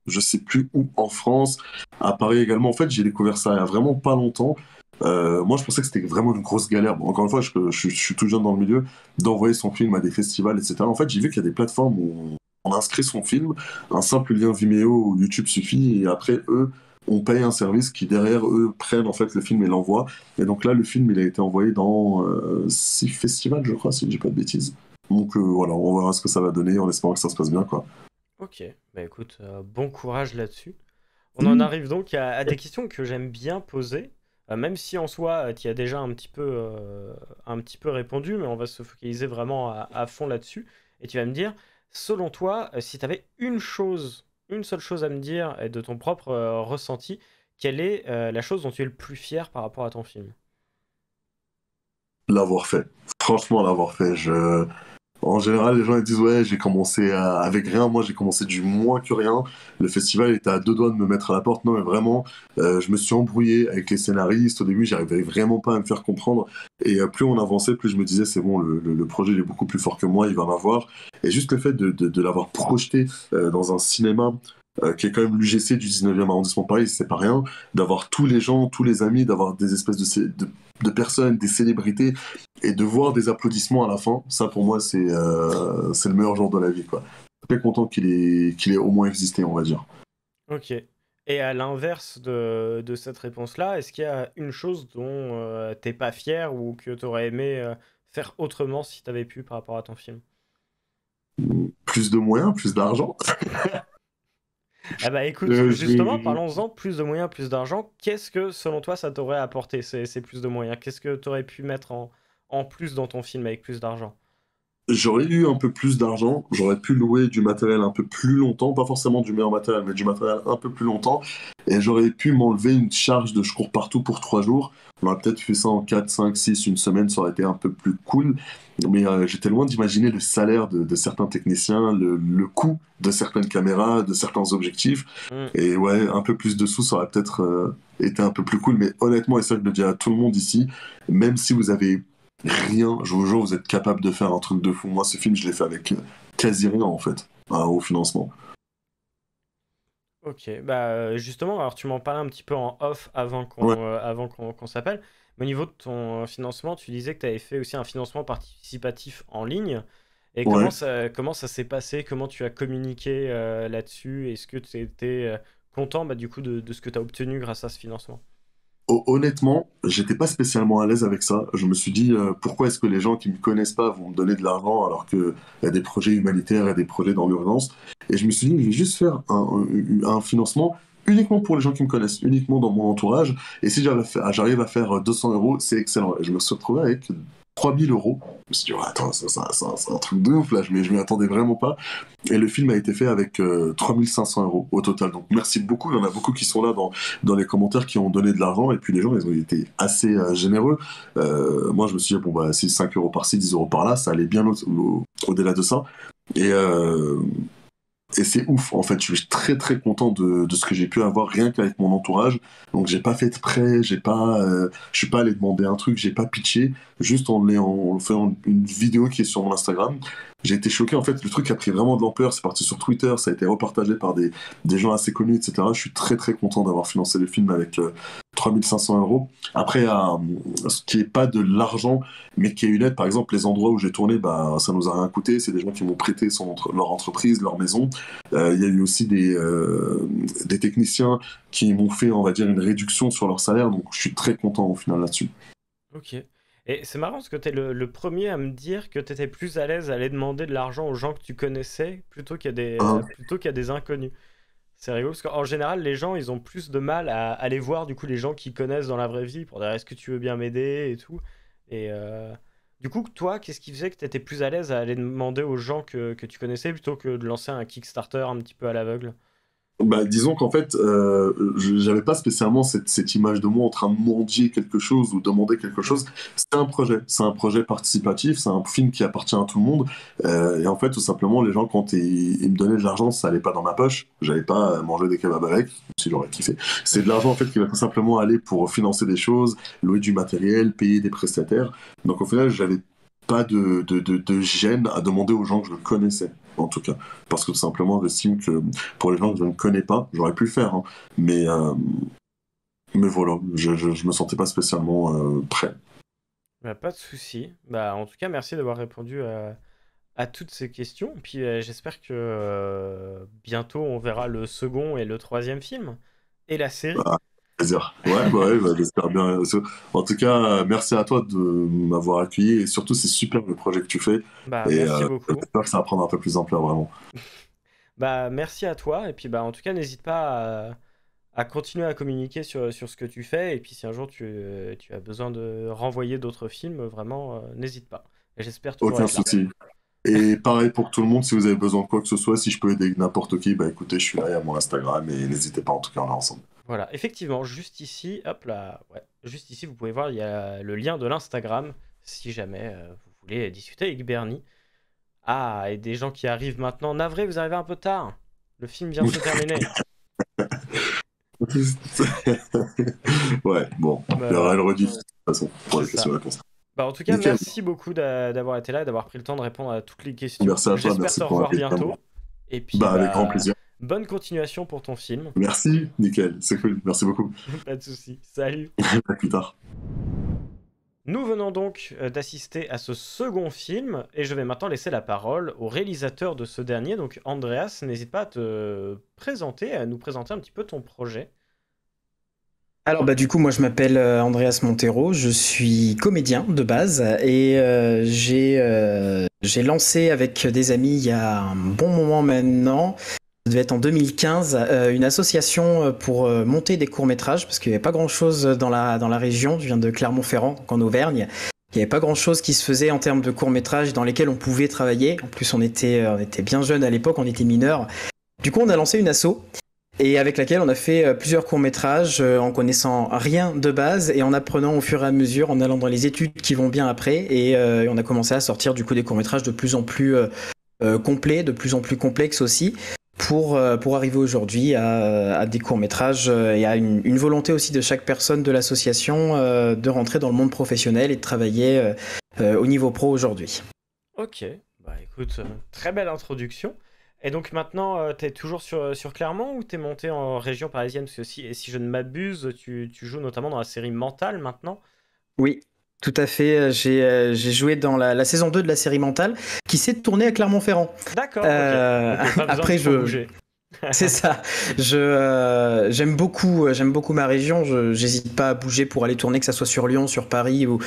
je sais plus où, en France, à Paris également. En fait, j'ai découvert ça il y a vraiment pas longtemps. Moi, je pensais que c'était vraiment une grosse galère. Bon, encore une fois, je suis tout jeune dans le milieu, d'envoyer son film à des festivals, etc. En fait, j'ai vu qu'il y a des plateformes où on inscrit son film, un simple lien Vimeo ou YouTube suffit, et après, eux, on paye un service qui, derrière, eux, prennent en fait le film et l'envoient. Et donc là, le film, il a été envoyé dans 6 festivals, je crois, si je dis pas de bêtises. Donc voilà, on verra ce que ça va donner en espérant que ça se passe bien, quoi. Ok. Bah écoute, bon courage là-dessus. On en Mm. arrive donc à des questions que j'aime bien poser, même si en soi, tu y as déjà un petit peu répondu, mais on va se focaliser vraiment à fond là-dessus. Et tu vas me dire, selon toi, si tu avais une seule chose à me dire de ton propre ressenti, quelle est la chose dont tu es le plus fier par rapport à ton film? L'avoir fait. Franchement, l'avoir fait. En général, les gens ils disent ouais, j'ai commencé avec rien. Moi, j'ai commencé du moins que rien. Le festival était à deux doigts de me mettre à la porte. Non, mais vraiment, je me suis embrouillé avec les scénaristes. Au début, j'arrivais vraiment pas à me faire comprendre. Et plus on avançait, plus je me disais c'est bon, le projet il est beaucoup plus fort que moi, il va m'avoir. Et juste le fait de l'avoir projeté dans un cinéma. Qui est quand même l'UGC du 19e arrondissement de Paris, c'est pas rien, d'avoir tous les gens, tous les amis, d'avoir des espèces de personnes, des célébrités, et de voir des applaudissements à la fin, ça pour moi c'est le meilleur jour de la vie, quoi. Très content qu'il ait au moins existé, on va dire. Ok. Et à l'inverse de cette réponse-là, est-ce qu'il y a une chose dont t'es pas fier ou que t'aurais aimé faire autrement si t'avais pu par rapport à ton film? Plus de moyens, plus d'argent. Ah bah écoute, Euh, justement, je- parlons-en, plus de moyens, plus d'argent. Qu'est-ce que, selon toi, ça t'aurait apporté, ces plus de moyens? Qu'est-ce que t'aurais pu mettre en plus dans ton film avec plus d'argent? J'aurais eu un peu plus d'argent, j'aurais pu louer du matériel un peu plus longtemps, pas forcément du meilleur matériel, mais du matériel un peu plus longtemps, et j'aurais pu m'enlever une charge de je cours partout pour 3 jours. On aurait peut-être fait ça en 4, 5, 6, une semaine, ça aurait été un peu plus cool. Mais j'étais loin d'imaginer le salaire de certains techniciens, le coût de certaines caméras, de certains objectifs. Hmm. Et ouais, un peu plus de sous, ça aurait peut-être été un peu plus cool. Mais honnêtement, et ça je le dis à tout le monde ici, même si vous avez rien, je vous jure, vous êtes capable de faire un truc de fou. Moi, ce film, je l'ai fait avec quasi rien, en fait, au financement. Ok, bah justement, alors tu m'en parlais un petit peu en off Ouais, avant qu'on s'appelle. Mais au niveau de ton financement, tu disais que tu avais fait aussi un financement participatif en ligne. Et ouais. comment ça s'est passé? Comment tu as communiqué là-dessus? Est-ce que tu étais content bah, du coup de ce que tu as obtenu grâce à ce financement? Honnêtement, j'étais pas spécialement à l'aise avec ça. Je me suis dit, pourquoi est-ce que les gens qui me connaissent pas vont me donner de l'argent alors qu'il y a des projets humanitaires et des projets dans l'urgence. Et je me suis dit, je vais juste faire un financement uniquement pour les gens qui me connaissent, uniquement dans mon entourage. Et si j'arrive à faire 200 euros, c'est excellent. Et je me suis retrouvé avec 3 000 euros. Je me suis dit, ouais, attends, c'est un truc de ouf là, je m'y attendais vraiment pas. Et le film a été fait avec 3 500 euros au total. Donc merci beaucoup. Il y en a beaucoup qui sont là dans les commentaires qui ont donné de l'argent. Et puis les gens, ils ont été assez généreux. Moi, je me suis dit, bon, bah, si 5 euros par-ci, 10 euros par-là, ça allait bien au-delà de ça. Et, euh, et c'est ouf, en fait. Je suis très, très content de ce que j'ai pu avoir rien qu'avec mon entourage. Donc, j'ai pas fait de prêt, je suis pas allé demander un truc, j'ai pas pitché. Juste en faisant une vidéo qui est sur mon Instagram. J'ai été choqué, en fait. Le truc a pris vraiment de l'ampleur. C'est parti sur Twitter, ça a été repartagé par des gens assez connus, etc. Je suis très, très content d'avoir financé le film avec 3 500 euros. Après, ce qui est pas de l'argent, mais qui est une aide, par exemple, les endroits où j'ai tourné, bah, ça nous a rien coûté. C'est des gens qui m'ont prêté leur entreprise, leur maison. Il y a eu aussi des techniciens qui m'ont fait, on va dire, une réduction sur leur salaire, donc je suis très content au final là-dessus. Ok. Et c'est marrant parce que tu es le premier à me dire que tu étais plus à l'aise à aller demander de l'argent aux gens que tu connaissais Hein. plutôt qu'à des inconnus. C'est rigolo parce qu'en général, les gens, ils ont plus de mal à aller voir du coup les gens qu'ils connaissent dans la vraie vie pour dire est-ce que tu veux bien m'aider et tout. Et du coup, toi, qu'est-ce qui faisait que tu étais plus à l'aise à aller demander aux gens que tu connaissais plutôt que de lancer un Kickstarter un petit peu à l'aveugle? Bah, disons qu'en fait, j'avais pas spécialement cette image de moi en train de mendier quelque chose ou demander quelque Hmm. chose. C'est un projet participatif, c'est un film qui appartient à tout le monde. Et en fait, tout simplement, les gens, quand ils me donnaient de l'argent, ça allait pas dans ma poche. J'allais pas manger des kebabs avec, si j'aurais kiffé. C'est de l'argent en fait qui va tout simplement aller pour financer des choses, louer du matériel, payer des prestataires. Donc au final, j'avais pas de gêne à demander aux gens que je connaissais, en tout cas. Parce que tout simplement, j'estime que pour les gens que je ne connais pas, j'aurais pu le faire, hein. Mais, euh, mais voilà, je me sentais pas spécialement prêt. Bah, pas de souci. Bah, en tout cas, merci d'avoir répondu à toutes ces questions. Puis j'espère que bientôt on verra le second et le troisième film et la série. Ah, plaisir. Ouais, bah ouais, bah, j'espère bien. En tout cas, merci à toi de m'avoir accueilli et surtout, c'est super le projet que tu fais. Bah, Et merci beaucoup. j'espère que ça va prendre un peu plus d'ampleur, vraiment. Bah, merci à toi. Et puis, bah, en tout cas, n'hésite pas à continuer à communiquer sur ce que tu fais. Et puis, si un jour tu as besoin de renvoyer d'autres films, vraiment, n'hésite pas. Et j'espère toujours Aucun être là. souci. Et pareil pour tout le monde, si vous avez besoin de quoi que ce soit, si je peux aider n'importe qui, bah écoutez, je suis là, il y a mon Instagram et n'hésitez pas, en tout cas, on est ensemble. Voilà, effectivement, juste ici, hop là, ouais, juste ici, vous pouvez voir, il y a le lien de l'Instagram si jamais vous voulez discuter avec Bernie. Ah, et des gens qui arrivent maintenant. Navré, vous arrivez un peu tard. Le film vient de se terminer. Ouais, bon, il y aura Voilà, une rediff de toute façon pour c'est les ça. questions-réponses. Bah, en tout cas, Nickel. merci beaucoup d'avoir été là et d'avoir pris le temps de répondre à toutes les questions. Merci à toi, J'espère merci te pour revoir l'invitation. bientôt. Et puis, Bah, avec grand bah, plaisir. bonne continuation pour ton film. Merci, nickel, c'est cool. Merci beaucoup. Pas de soucis. Salut. À plus tard. Nous venons donc d'assister à ce second film et je vais maintenant laisser la parole au réalisateur de ce dernier. Donc Andreas, n'hésite pas à te présenter, à nous présenter un petit peu ton projet. Alors bah du coup moi je m'appelle Andreas Montero, je suis comédien de base et j'ai lancé avec des amis il y a un bon moment maintenant, ça devait être en 2015, une association pour monter des courts-métrages parce qu'il n'y avait pas grand-chose dans la région, je viens de Clermont-Ferrand, donc en Auvergne. Il n'y avait pas grand-chose qui se faisait en termes de courts-métrages dans lesquels on pouvait travailler. En plus on était bien jeunes à l'époque, on était mineurs. Du coup on a lancé une asso et avec laquelle on a fait plusieurs courts-métrages en connaissant rien de base et en apprenant au fur et à mesure, en allant dans les études qui vont bien après. Et on a commencé à sortir du coup des courts-métrages de plus en plus complets, de plus en plus complexes aussi, pour arriver aujourd'hui à des courts-métrages et à une volonté aussi de chaque personne de l'association de rentrer dans le monde professionnel et de travailler au niveau pro aujourd'hui. Ok, bah écoute, très belle introduction. Et donc maintenant, t'es toujours sur Clermont ou t'es monté en région parisienne? Parce que si je ne m'abuse, tu joues notamment dans la série Mental maintenant. Oui, tout à fait. J'ai joué dans la saison 2 de la série Mental qui s'est tournée à Clermont-Ferrand. D'accord, ok. Ok, pas besoin Après, de trop bouger. c'est ça. J'aime beaucoup ma région. J'hésite pas à bouger pour aller tourner, que ça soit sur Lyon, sur Paris ou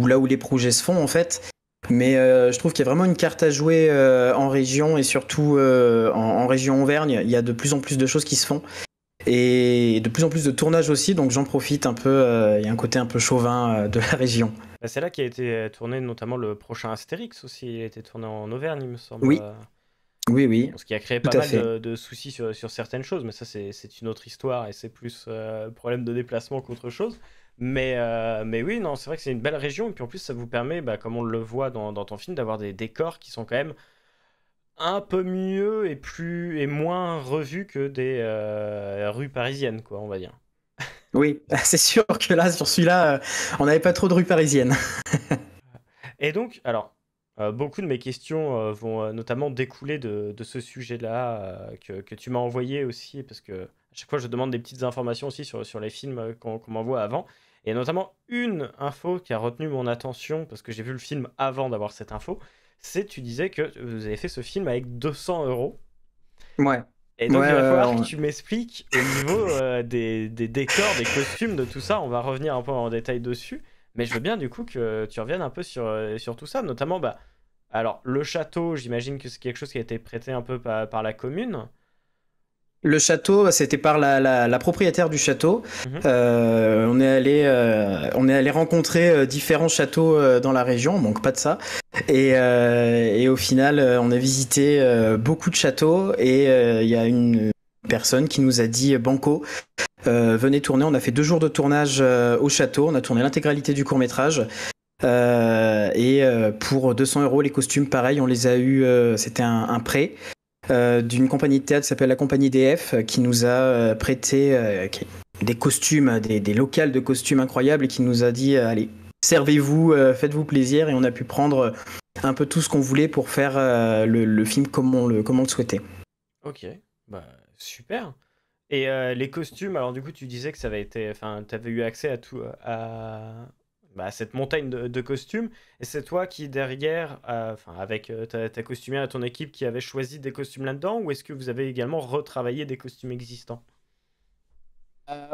là où les projets se font en fait. Mais je trouve qu'il y a vraiment une carte à jouer en région et surtout en région Auvergne. Il y a de plus en plus de choses qui se font et de plus en plus de tournages aussi. Donc j'en profite un peu. Il y a un côté un peu chauvin de la région. Bah, c'est là qu'a été tourné notamment le prochain Astérix aussi. Il a été tourné en Auvergne, il me semble. Oui, oui, Ce qui a créé tout pas à mal fait. de soucis sur certaines choses, mais ça c'est une autre histoire et c'est plus problème de déplacement qu'autre chose. Mais oui, non, c'est vrai que c'est une belle région et puis en plus ça vous permet, bah, comme on le voit dans ton film, d'avoir des décors qui sont quand même un peu mieux et moins revus que des rues parisiennes, quoi, on va dire. Oui, c'est sûr que là, sur celui-là, on n'avait pas trop de rue parisienne. Et donc, alors, beaucoup de mes questions vont notamment découler de ce sujet-là que tu m'as envoyé aussi, parce que à chaque fois je demande des petites informations aussi sur les films qu'on m'envoie avant. Et notamment une info qui a retenu mon attention, parce que j'ai vu le film avant d'avoir cette info, c'est tu disais que vous avez fait ce film avec 200 euros. Ouais. Et Ouais, donc il va falloir que ouais. tu m'expliques au niveau des décors, des costumes, de tout ça. On va revenir un peu en détail dessus. Mais je veux bien du coup que tu reviennes un peu sur tout ça, notamment bah, alors, le château, j'imagine que c'est quelque chose qui a été prêté un peu par la commune. Le château, c'était par la propriétaire du château. Mhm. On est allé rencontrer différents châteaux dans la région, on manque pas de ça. Et au final, on a visité beaucoup de châteaux et il y a une personne qui nous a dit Banco, venez tourner. On a fait 2 jours de tournage au château, on a tourné l'intégralité du court-métrage. Pour 200 euros, les costumes, pareil, on les a eu, c'était un prêt d'une compagnie de théâtre qui s'appelle la Compagnie DF qui nous a prêté des costumes, des locales de costumes incroyables et qui nous a dit allez, servez-vous, faites-vous plaisir et on a pu prendre un peu tout ce qu'on voulait pour faire le film comme on le souhaitait. Ok, bah super. Et les costumes, alors du coup tu disais que ça avait été, enfin t'avais eu accès à tout, à cette montagne de costumes, et c'est toi qui derrière, enfin avec ta costumière et ton équipe qui avait choisi des costumes là-dedans, ou est-ce que vous avez également retravaillé des costumes existants?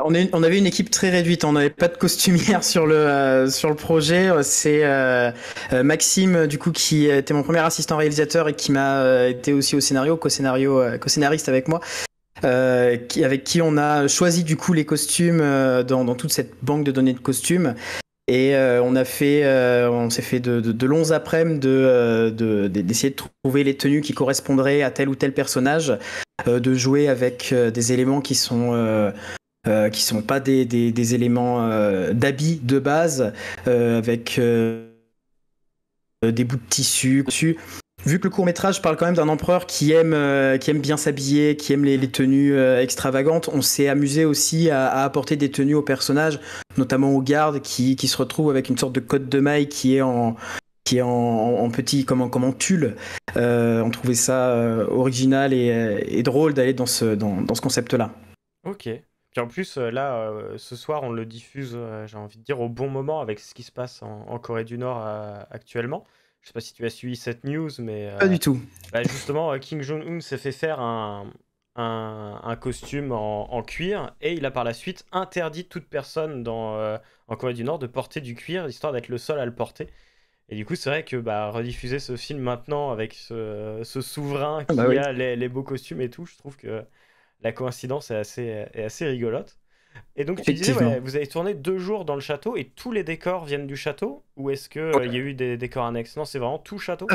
On avait une équipe très réduite, on n'avait pas de costumière sur le projet. C'est Maxime, du coup, qui était mon premier assistant réalisateur et qui m'a été aussi au scénario, co-scénariste avec moi, avec qui on a choisi du coup les costumes dans toute cette banque de données de costumes. Et on s'est fait de longs après-midi d'essayer de trouver les tenues qui correspondraient à tel ou tel personnage, de jouer avec des éléments qui sont pas des éléments d'habits de base, avec des bouts de tissu. vu que le court-métrage parle quand même d'un empereur qui aime bien s'habiller, qui aime les tenues extravagantes, on s'est amusé aussi à apporter des tenues aux personnages, notamment aux gardes qui se retrouvent avec une sorte de cotte de maille qui est en petit, comme en tulle. On trouvait ça original et drôle d'aller dans ce concept-là. Ok. Puis en plus, là, ce soir, on le diffuse, j'ai envie de dire, au bon moment avec ce qui se passe en Corée du Nord actuellement. Je sais pas si tu as suivi cette news, mais Pas du tout. justement, Kim Jong-un s'est fait faire un costume en cuir et il a par la suite interdit toute personne en Corée du Nord de porter du cuir, histoire d'être le seul à le porter. Et du coup, c'est vrai que rediffuser ce film maintenant avec ce souverain qui oui. a les beaux costumes et tout, je trouve que la coïncidence est assez rigolote. Et donc, tu disais, Effectivement. vous avez tourné 2 jours dans le château et tous les décors viennent du château? Ou est-ce qu'il y a eu des décors annexes? Non, c'est vraiment tout château?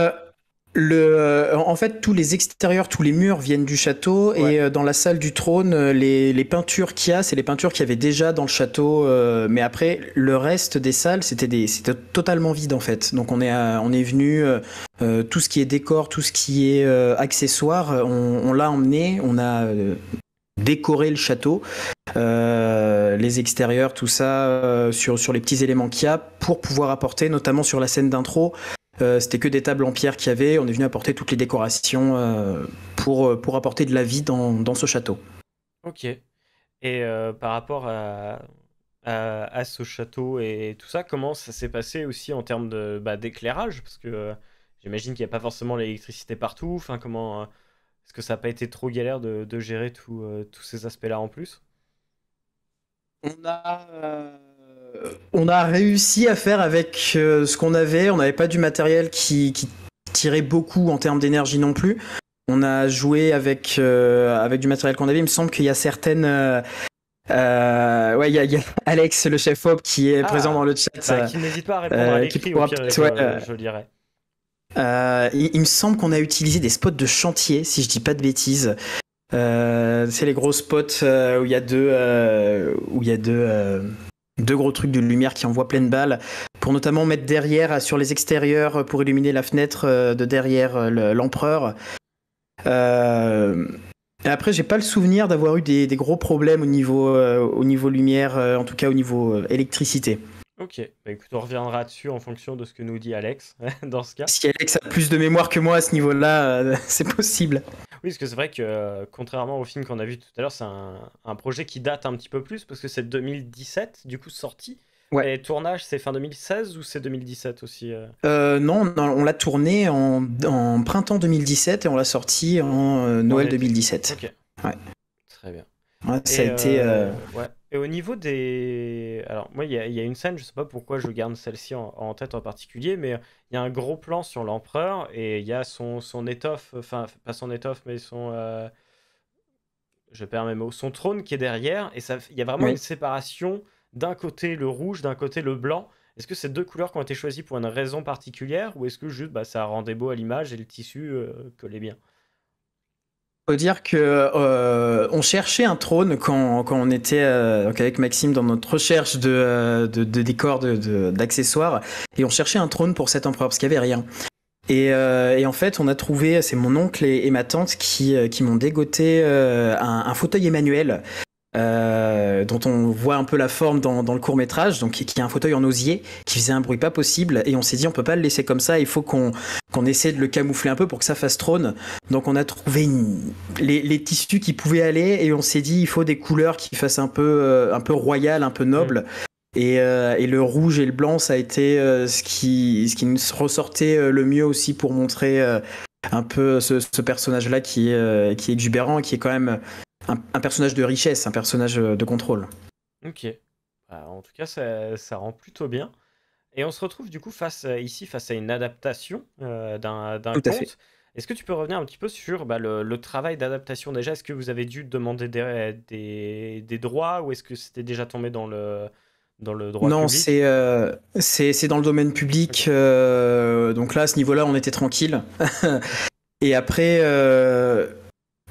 En fait, tous les extérieurs, tous les murs viennent du château Ouais. et dans la salle du trône, les peintures qu'il y a, c'est les peintures qu'il y avait déjà dans le château. Mais après, le reste des salles, c'était totalement vide en fait. Donc on est venu, tout ce qui est décor, tout ce qui est accessoire, on l'a emmené, on a décoré le château, les extérieurs, tout ça, sur les petits éléments qu'il y a pour pouvoir apporter, notamment sur la scène d'intro. C'était que des tables en pierre qu'il y avait. On est venu apporter toutes les décorations pour apporter de la vie dans ce château. Ok. Et par rapport à ce château et tout ça, comment ça s'est passé aussi en termes d'éclairage? Parce que j'imagine qu'il n'y a pas forcément l'électricité partout. Enfin, comment est-ce que ça n'a pas été trop galère de gérer tous ces aspects-là en plus? On a réussi à faire avec ce qu'on avait. On n'avait pas du matériel qui tirait beaucoup en termes d'énergie non plus. On a joué avec du matériel qu'on avait. Il me semble qu'il y a certaines... il y a Alex, le chef op, qui est présent dans le chat. Qui n'hésite pas à répondre à l'écrit, au pire, je lirai. Il me semble qu'on a utilisé des spots de chantier, si je dis pas de bêtises. C'est les gros spots où il y a deux gros trucs de lumière qui envoient pleine balle pour notamment mettre derrière sur les extérieurs pour illuminer la fenêtre de derrière l'empereur. Et après, j'ai pas le souvenir d'avoir eu des gros problèmes au niveau lumière, en tout cas au niveau électricité. Ok, écoute, on reviendra dessus en fonction de ce que nous dit Alex, dans ce cas. Si Alex a plus de mémoire que moi à ce niveau-là, c'est possible. Oui, parce que c'est vrai que, contrairement au film qu'on a vu tout à l'heure, c'est un projet qui date un petit peu plus, parce que c'est 2017, du coup, sorti. Ouais. Et tournage, c'est fin 2016 ou c'est 2017 aussi Non, on l'a tourné en printemps 2017 et on l'a sorti en Noël 2017. Ok. Ouais. Très bien. Ouais, ça a été... Ouais. Et au niveau des... Alors, moi, il y a une scène, je sais pas pourquoi je garde celle-ci en tête en particulier, mais il y a un gros plan sur l'empereur et il y a son étoffe, enfin, pas son étoffe, mais je perds mes mots, son trône qui est derrière, et il y a vraiment une séparation, d'un côté le rouge, d'un côté le blanc. Est-ce que ces deux couleurs qui ont été choisies pour une raison particulière, ou est-ce que juste ça rendait beau à l'image et le tissu collait bien? Faut dire que on cherchait un trône quand on était avec Maxime dans notre recherche de décors, d'accessoires, et on cherchait un trône pour cet empereur parce qu'il n'y avait rien. Et en fait, on a trouvé, c'est mon oncle et ma tante qui m'ont dégoté un fauteuil Emmanuel. Dont on voit un peu la forme dans le court-métrage, donc qui est un fauteuil en osier qui faisait un bruit pas possible, et on s'est dit on peut pas le laisser comme ça, il faut qu'on essaie de le camoufler un peu pour que ça fasse trône. Donc on a trouvé les tissus qui pouvaient aller, et on s'est dit il faut des couleurs qui fassent un peu royal, un peu noble. Et le rouge et le blanc, ça a été ce qui nous ressortait le mieux aussi pour montrer un peu ce personnage-là qui est exubérant, qui est quand même un personnage de richesse, un personnage de contrôle. Ok. En tout cas, ça rend plutôt bien. Et on se retrouve du coup face à une adaptation d'un conte. Est-ce que tu peux revenir un petit peu sur le travail d'adaptation déjà? Est-ce que vous avez dû demander des droits, ou est-ce que c'était déjà tombé dans le droit public? Non, c'est dans le domaine public. Donc là, à ce niveau-là, on était tranquille. Et après...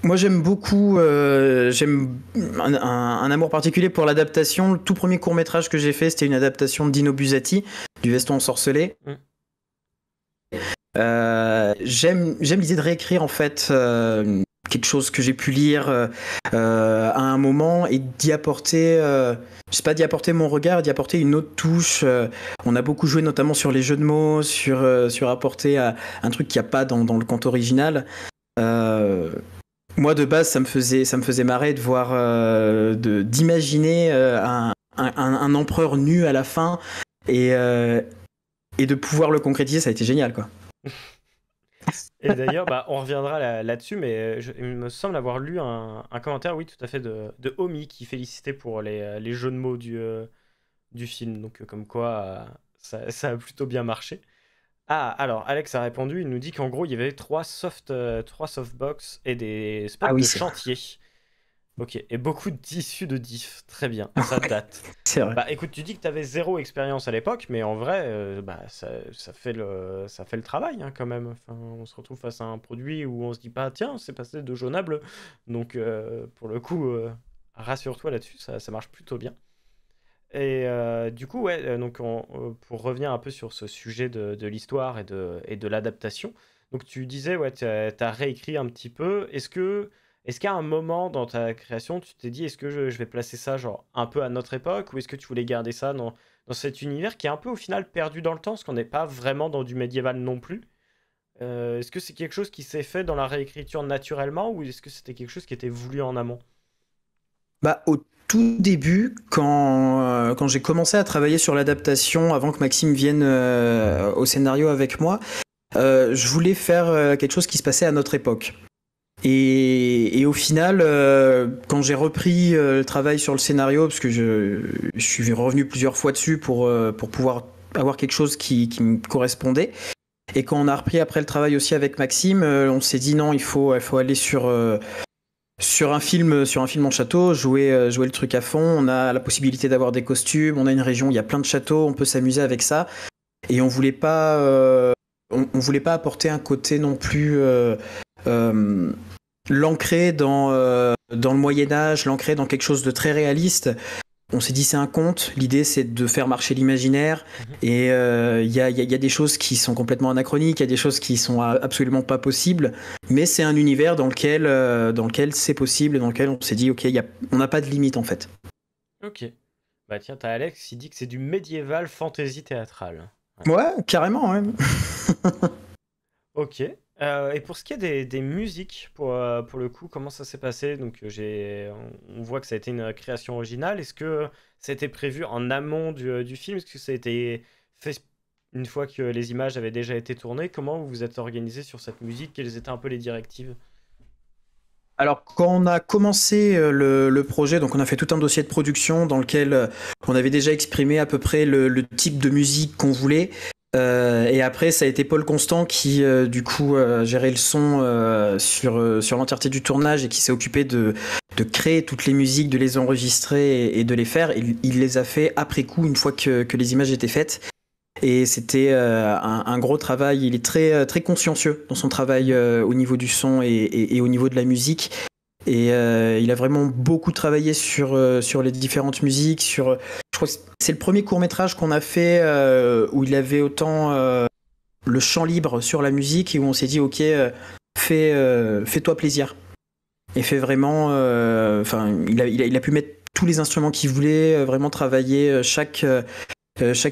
moi, j'aime beaucoup, j'aime un amour particulier pour l'adaptation. Le tout premier court-métrage que j'ai fait, c'était une adaptation de Dino Buzzati, du Veston ensorcelé. J'aime l'idée de réécrire en fait quelque chose que j'ai pu lire à un moment et d'y apporter, je sais pas, d'y apporter mon regard, d'y apporter une autre touche. On a beaucoup joué notamment sur les jeux de mots, sur apporter un truc qu'il n'y a pas dans le conte original. Moi de base, ça me faisait marrer de voir, d'imaginer un empereur nu à la fin et de pouvoir le concrétiser, ça a été génial, quoi. Et d'ailleurs, on reviendra là-dessus, mais il me semble avoir lu un commentaire, oui, tout à fait, de Omi qui félicitait pour les jeux de mots du film. Donc, comme quoi, ça a plutôt bien marché. Ah, alors, Alex a répondu, il nous dit qu'en gros, il y avait trois softbox et des spots Ah oui, de c'est chantier. Ok, et beaucoup d'issues de diff. Très bien, ça date. c'est vrai. Écoute, tu dis que tu avais zéro expérience à l'époque, mais en vrai, ça fait le travail hein, quand même. Enfin, on se retrouve face à un produit où on se dit pas, tiens, c'est passé de jaune à bleu. Donc, pour le coup, rassure-toi là-dessus, ça marche plutôt bien. Et du coup, ouais, donc pour revenir un peu sur ce sujet de l'histoire et de l'adaptation, donc tu disais, ouais, t'as réécrit un petit peu. Est-ce qu'à un moment dans ta création, tu t'es dit, est-ce que je vais placer ça genre un peu à notre époque, ou est-ce que tu voulais garder ça dans cet univers qui est un peu au final perdu dans le temps, parce qu'on n'est pas vraiment dans du médiéval non plus? Est-ce que c'est quelque chose qui s'est fait dans la réécriture naturellement, ou est-ce que c'était quelque chose qui était voulu en amont? Au tout début, quand j'ai commencé à travailler sur l'adaptation, avant que Maxime vienne au scénario avec moi, je voulais faire quelque chose qui se passait à notre époque. Et au final, quand j'ai repris le travail sur le scénario, parce que je suis revenu plusieurs fois dessus pour pouvoir avoir quelque chose qui me correspondait, et quand on a repris après le travail aussi avec Maxime, on s'est dit non, il faut aller sur un film en château, jouer le truc à fond. On a la possibilité d'avoir des costumes, on a une région où il y a plein de châteaux, on peut s'amuser avec ça. Et on voulait pas apporter un côté non plus l'ancrer dans le Moyen-Âge, l'ancrer dans quelque chose de très réaliste. On s'est dit c'est un conte, l'idée c'est de faire marcher l'imaginaire, et il y a des choses qui sont complètement anachroniques, il y a des choses qui sont absolument pas possibles, mais c'est un univers dans lequel c'est possible, et dans lequel on s'est dit ok, on n'a pas de limite en fait. Ok. Bah tiens, t'as Alex, il dit que c'est du médiéval fantasy théâtral. Ouais, carrément, ouais. Ok. Et pour ce qui est des musiques, pour le coup, comment ça s'est passé? Donc, on voit que ça a été une création originale. Est-ce que ça a été prévu en amont du film? Est-ce que ça a été fait une fois que les images avaient déjà été tournées? Comment vous vous êtes organisé sur cette musique? Quelles étaient un peu les directives? Alors, quand on a commencé le projet, donc on a fait tout un dossier de production dans lequel on avait déjà exprimé à peu près le type de musique qu'on voulait. Et après, ça a été Paul Constant qui, du coup, gérait le son sur l'entièreté du tournage et qui s'est occupé de créer toutes les musiques, de les enregistrer et de les faire. Et il les a fait après coup, une fois que les images étaient faites. Et c'était un gros travail. Il est très, très consciencieux dans son travail au niveau du son et au niveau de la musique. Et il a vraiment beaucoup travaillé sur les différentes musiques. Je crois que c'est le premier court-métrage qu'on a fait où il avait autant le champ libre sur la musique et où on s'est dit ok, fais-toi plaisir. Et fais vraiment. Il a pu mettre tous les instruments qu'il voulait, vraiment travailler chaque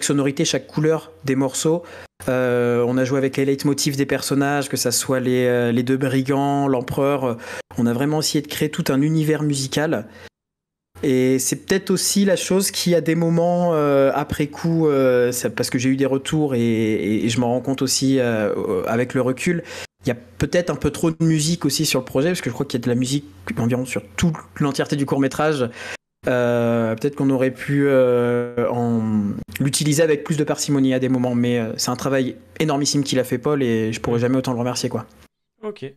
sonorité, chaque couleur des morceaux. On a joué avec les leitmotifs des personnages, que ça soit les deux brigands, l'empereur. On a vraiment essayé de créer tout un univers musical. Et c'est peut-être aussi la chose qui, à des moments après coup, parce que j'ai eu des retours et je m'en rends compte aussi avec le recul, il y a peut-être un peu trop de musique aussi sur le projet, parce que je crois qu'il y a de la musique environ sur toute l'entièreté du court-métrage. Peut-être qu'on aurait pu l'utiliser avec plus de parcimonie à des moments, mais c'est un travail énormissime qu'il a fait Paul et je pourrais jamais autant le remercier quoi. Ok.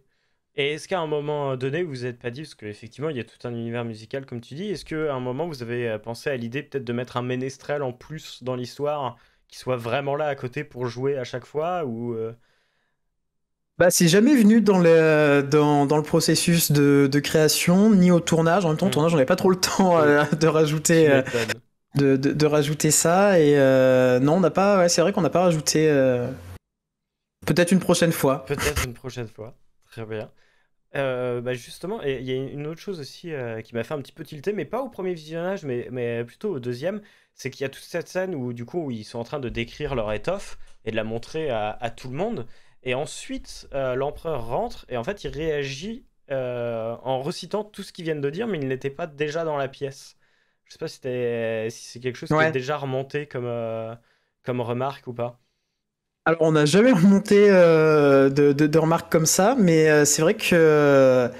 Et est-ce qu'à un moment donné, vous vous êtes pas dit, parce qu'effectivement, il y a tout un univers musical, comme tu dis, est-ce qu'à un moment, vous avez pensé à l'idée peut-être de mettre un ménestrel en plus dans l'histoire, qui soit vraiment là à côté pour jouer à chaque fois, ou C'est jamais venu dans le processus de création ni au tournage. En même temps, au tournage, on n'avait pas trop le temps de rajouter tu m'étonnes. de rajouter ça et non, on n'a pas. Ouais, c'est vrai qu'on n'a pas rajouté. Peut-être une prochaine fois. Peut-être une prochaine fois. Très bien. Justement, et il y a une autre chose aussi qui m'a fait un petit peu tilter, mais pas au premier visionnage, mais plutôt au deuxième, c'est qu'il y a toute cette scène où du coup où ils sont en train de décrire leur étoffe et de la montrer à tout le monde, et ensuite l'empereur rentre et en fait il réagit en recitant tout ce qu'ils viennent de dire, mais il n'était pas déjà dans la pièce. Je sais pas si c'est quelque chose qui est Ouais. déjà remonté comme remarque ou pas. Alors, on n'a jamais remonté de remarques comme ça, mais c'est vrai que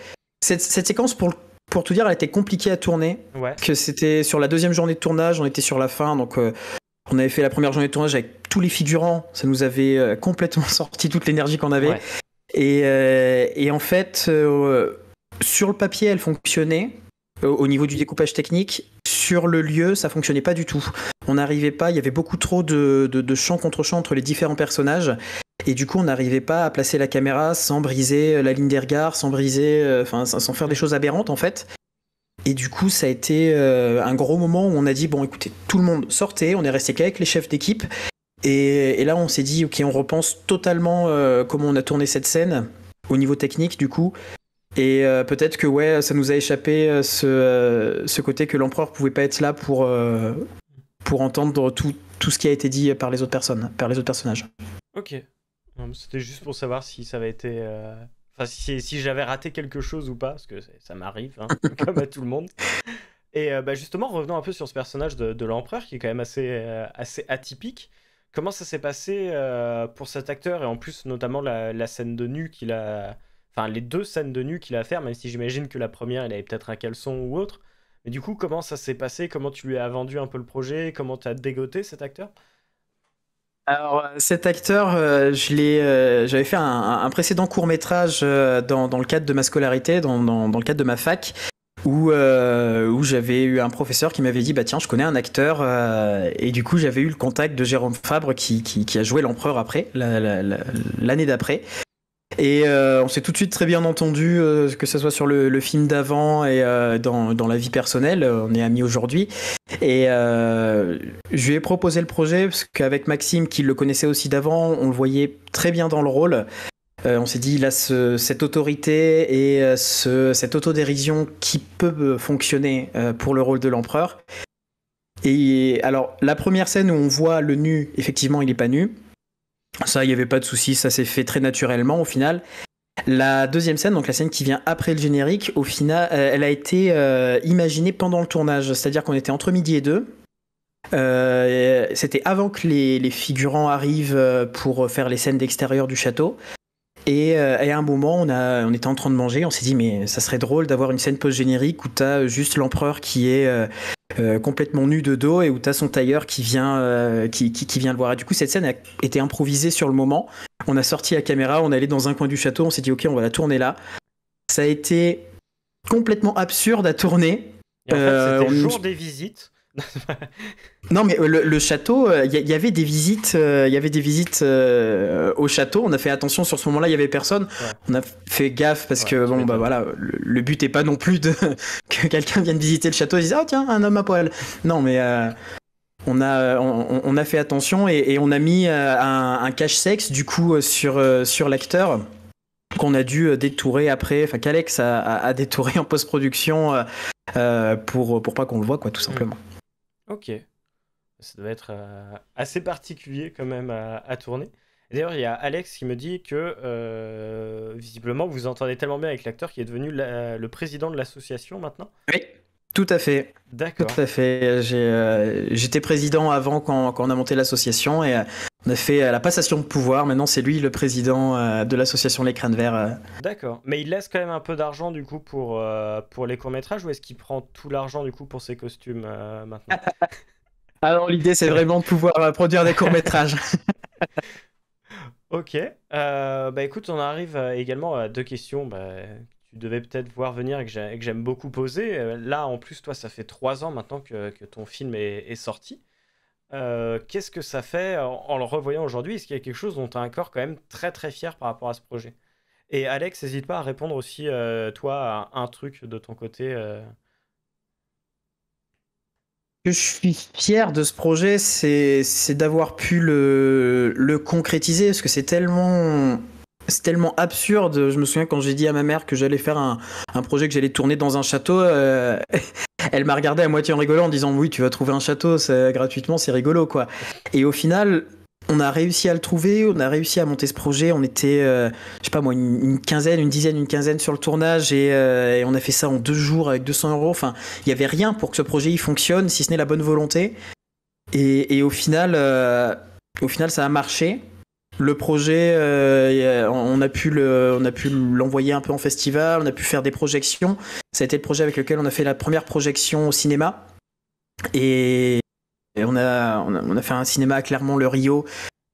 cette séquence, pour tout dire, elle était compliquée à tourner. Ouais, Que c'était sur la deuxième journée de tournage, on était sur la fin, donc on avait fait la première journée de tournage avec tous les figurants, ça nous avait complètement sorti toute l'énergie qu'on avait. ouais, Et en fait, sur le papier, elle fonctionnait. Au niveau du découpage technique, sur le lieu, ça fonctionnait pas du tout. On n'arrivait pas, il y avait beaucoup trop de champ contre champ entre les différents personnages. Et du coup, on n'arrivait pas à placer la caméra sans briser la ligne des regards, sans briser, sans faire des choses aberrantes en fait. Et du coup, ça a été un gros moment où on a dit bon, écoutez, tout le monde sortait, on est resté qu'avec les chefs d'équipe. Et là, on s'est dit ok, on repense totalement comment on a tourné cette scène au niveau technique du coup. Et peut-être que ouais, ça nous a échappé ce côté que l'empereur pouvait pas être là pour entendre tout ce qui a été dit par les autres personnes, par les autres personnages. ok. Non, mais c'était juste pour savoir si ça avait été. Enfin, si j'avais raté quelque chose ou pas, parce que ça m'arrive, hein, comme à tout le monde. Et justement, revenons un peu sur ce personnage de l'empereur qui est quand même assez atypique. Comment ça s'est passé pour cet acteur et en plus, notamment la scène de nu qu'il a. Enfin, les deux scènes de nu qu'il a à faire, même si j'imagine que la première, il avait peut-être un caleçon ou autre. Mais du coup, comment ça s'est passé? Comment tu lui as vendu un peu le projet? Comment tu as dégoté cet acteur? Alors cet acteur, j'avais fait un précédent court métrage dans le cadre de ma scolarité, dans le cadre de ma fac, où j'avais eu un professeur qui m'avait dit bah tiens je connais un acteur et du coup j'avais eu le contact de Jérôme Fabre qui a joué l'empereur après l'année d'après. Et on s'est tout de suite très bien entendu, que ce soit sur le film d'avant et dans la vie personnelle. On est amis aujourd'hui. Et je lui ai proposé le projet parce qu'avec Maxime, qui le connaissait aussi d'avant, on le voyait très bien dans le rôle. On s'est dit, il a cette autorité et cette autodérision qui peut fonctionner pour le rôle de l'empereur. Et alors, la première scène où on voit le nu, effectivement, il n'est pas nu. Ça, il n'y avait pas de souci, ça s'est fait très naturellement au final. La deuxième scène, donc la scène qui vient après le générique, au final, elle a été imaginée pendant le tournage. C'est-à-dire qu'on était entre midi et deux. C'était avant que les figurants arrivent pour faire les scènes d'extérieur du château. Et à un moment, on était en train de manger, on s'est dit mais ça serait drôle d'avoir une scène post-générique où t'as juste l'empereur qui est complètement nu de dos et où t'as son tailleur qui vient, qui vient le voir. Et du coup, cette scène a été improvisée sur le moment. On a sorti la caméra, on est allé dans un coin du château, on s'est dit ok, on va la tourner là. Ça a été complètement absurde à tourner. Et en fait, c'était le On jour des visites. Non, mais le château, il y avait des visites, au château. On a fait attention sur ce moment-là, il y avait personne. Ouais, On a fait gaffe parce ouais, que tu bon, bah m'étonnes. voilà, le but est pas non plus de que quelqu'un vienne visiter le château et dise ah tiens un homme à poil. Non, mais on a fait attention et on a mis un cache-sexe du coup sur l'acteur qu'on a dû détourer après, enfin qu'Alex a détouré en post-production pour pas qu'on le voit quoi, tout simplement. Ok. Ça devait être assez particulier quand même à tourner. Et d'ailleurs, il y a Alex qui me dit que visiblement vous entendez tellement bien avec l'acteur qui est devenu le président de l'association maintenant. Oui, tout à fait. Tout D'accord. à fait. J'étais président avant quand on a monté l'association et on a fait la passation de pouvoir. Maintenant, c'est lui le président de l'association Les Crânes Verts. D'accord. Mais il laisse quand même un peu d'argent du coup pour les courts-métrages ou est-ce qu'il prend tout l'argent du coup pour ses costumes maintenant? Alors, l'idée, c'est vraiment de pouvoir produire des courts-métrages. Ok. Écoute, on arrive également à deux questions que tu devais peut-être voir venir et que j'aime beaucoup poser. Là, en plus, toi, ça fait 3 ans maintenant que ton film est sorti. Qu'est-ce que ça fait en le revoyant aujourd'hui? Est-ce qu'il y a quelque chose dont tu as un corps quand même très très fier par rapport à ce projet? Et Alex, n'hésite pas à répondre aussi, toi, à un truc de ton côté. que je suis fier de ce projet, c'est d'avoir pu le concrétiser, parce que c'est tellement absurde. Je me souviens quand j'ai dit à ma mère que j'allais faire un projet, que j'allais tourner dans un château, elle m'a regardé à moitié en rigolant en disant oui, tu vas trouver un château gratuitement, c'est rigolo quoi. Et au final, on a réussi à le trouver, on a réussi à monter ce projet. On était, je sais pas moi, une quinzaine sur le tournage et on a fait ça en 2 jours avec 200 €. Enfin, il y avait rien pour que ce projet il fonctionne, si ce n'est la bonne volonté. Et au final, ça a marché. Le projet, on a pu l'envoyer un peu en festival, on a pu faire des projections. Ça a été le projet avec lequel on a fait la première projection au cinéma. Et on a fait un cinéma à Clermont-le-Rio,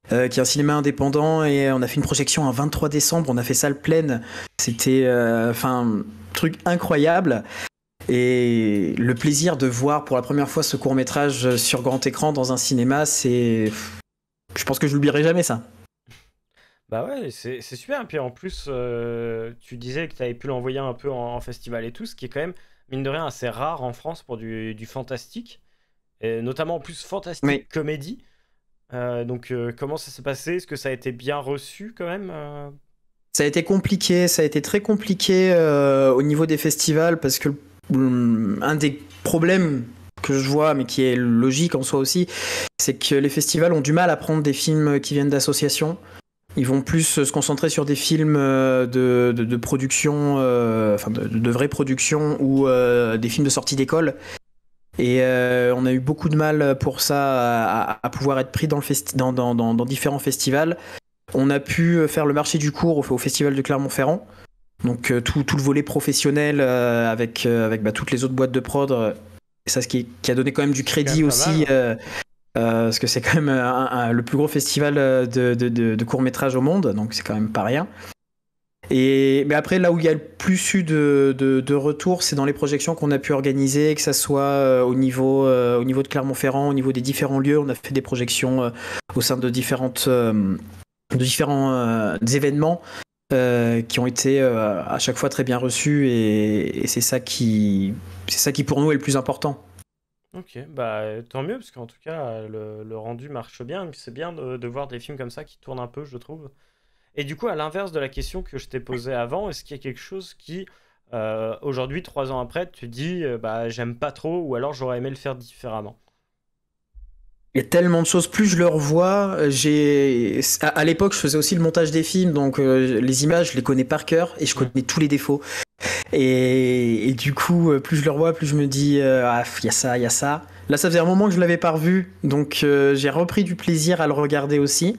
qui est un cinéma indépendant, et on a fait une projection un 23 décembre. On a fait salle pleine. C'était truc incroyable. Et le plaisir de voir pour la première fois ce court-métrage sur grand écran dans un cinéma, je pense que je l'oublierai jamais ça. Bah ouais, c'est super. Et puis en plus, tu disais que tu avais pu l'envoyer un peu en festival et tout, ce qui est quand même, mine de rien, assez rare en France pour du fantastique. Et notamment en plus fantastique Oui. comédie. Donc comment ça s'est passé? Est-ce que ça a été bien reçu quand même? Ça a été compliqué, ça a été très compliqué au niveau des festivals, parce que un des problèmes que je vois, mais qui est logique en soi aussi, c'est que les festivals ont du mal à prendre des films qui viennent d'associations. Ils vont plus se concentrer sur des films de production, de vraies productions, ou des films de sortie d'école. Et on a eu beaucoup de mal pour ça à pouvoir être pris dans différents festivals. On a pu faire le marché du court au festival de Clermont-Ferrand. Donc tout le volet professionnel avec toutes les autres boîtes de prod. Et ça, ce qui a donné quand même du crédit aussi. Parce que c'est quand même le plus gros festival de court-métrage au monde. Donc c'est quand même pas rien. Mais après, là où il y a le plus eu de retour, c'est dans les projections qu'on a pu organiser, que ça soit au niveau de Clermont-Ferrand, au niveau des différents lieux. On a fait des projections au sein de différents événements qui ont été à chaque fois très bien reçus, et c'est ça qui pour nous est le plus important. Ok, bah tant mieux, parce qu'en tout cas, le rendu marche bien. Et puis c'est bien de voir des films comme ça qui tournent un peu, je trouve. Et du coup, à l'inverse de la question que je t'ai posée avant, est-ce qu'il y a quelque chose qui, aujourd'hui, 3 ans après, tu dis, bah j'aime pas trop, ou alors j'aurais aimé le faire différemment? Il y a tellement de choses, plus je le revois, à l'époque je faisais aussi le montage des films, donc les images je les connais par cœur et je connais tous les défauts. Et du coup, plus je le revois, plus je me dis, il y a ça, il y a ça. Là, ça faisait un moment que je l'avais pas revu, donc j'ai repris du plaisir à le regarder aussi,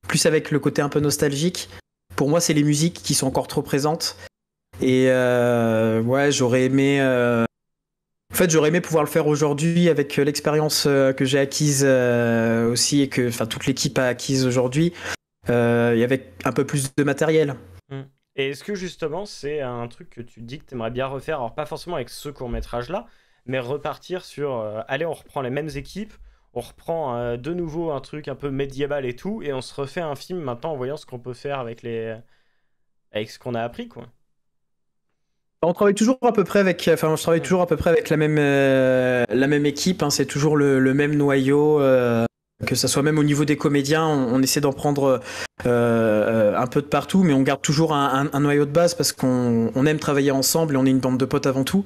plus avec le côté un peu nostalgique. Pour moi, c'est les musiques qui sont encore trop présentes. Et ouais, j'aurais aimé pouvoir le faire aujourd'hui avec l'expérience que j'ai acquise aussi, et que toute l'équipe a acquise aujourd'hui, et avec un peu plus de matériel. Mm. Et est-ce que justement, c'est un truc que tu dis que tu aimerais bien refaire, alors pas forcément avec ce court-métrage-là, mais repartir sur, allez, on reprend les mêmes équipes, on reprend de nouveau un truc un peu médiéval et tout, et on se refait un film maintenant en voyant ce qu'on peut faire avec ce qu'on a appris, quoi. On travaille toujours à peu près avec, je travaille toujours à peu près avec la même équipe, hein. C'est toujours le même noyau, que ça soit même au niveau des comédiens. On essaie d'en prendre un peu de partout, mais on garde toujours un noyau de base, parce qu'on aime travailler ensemble et on est une bande de potes avant tout.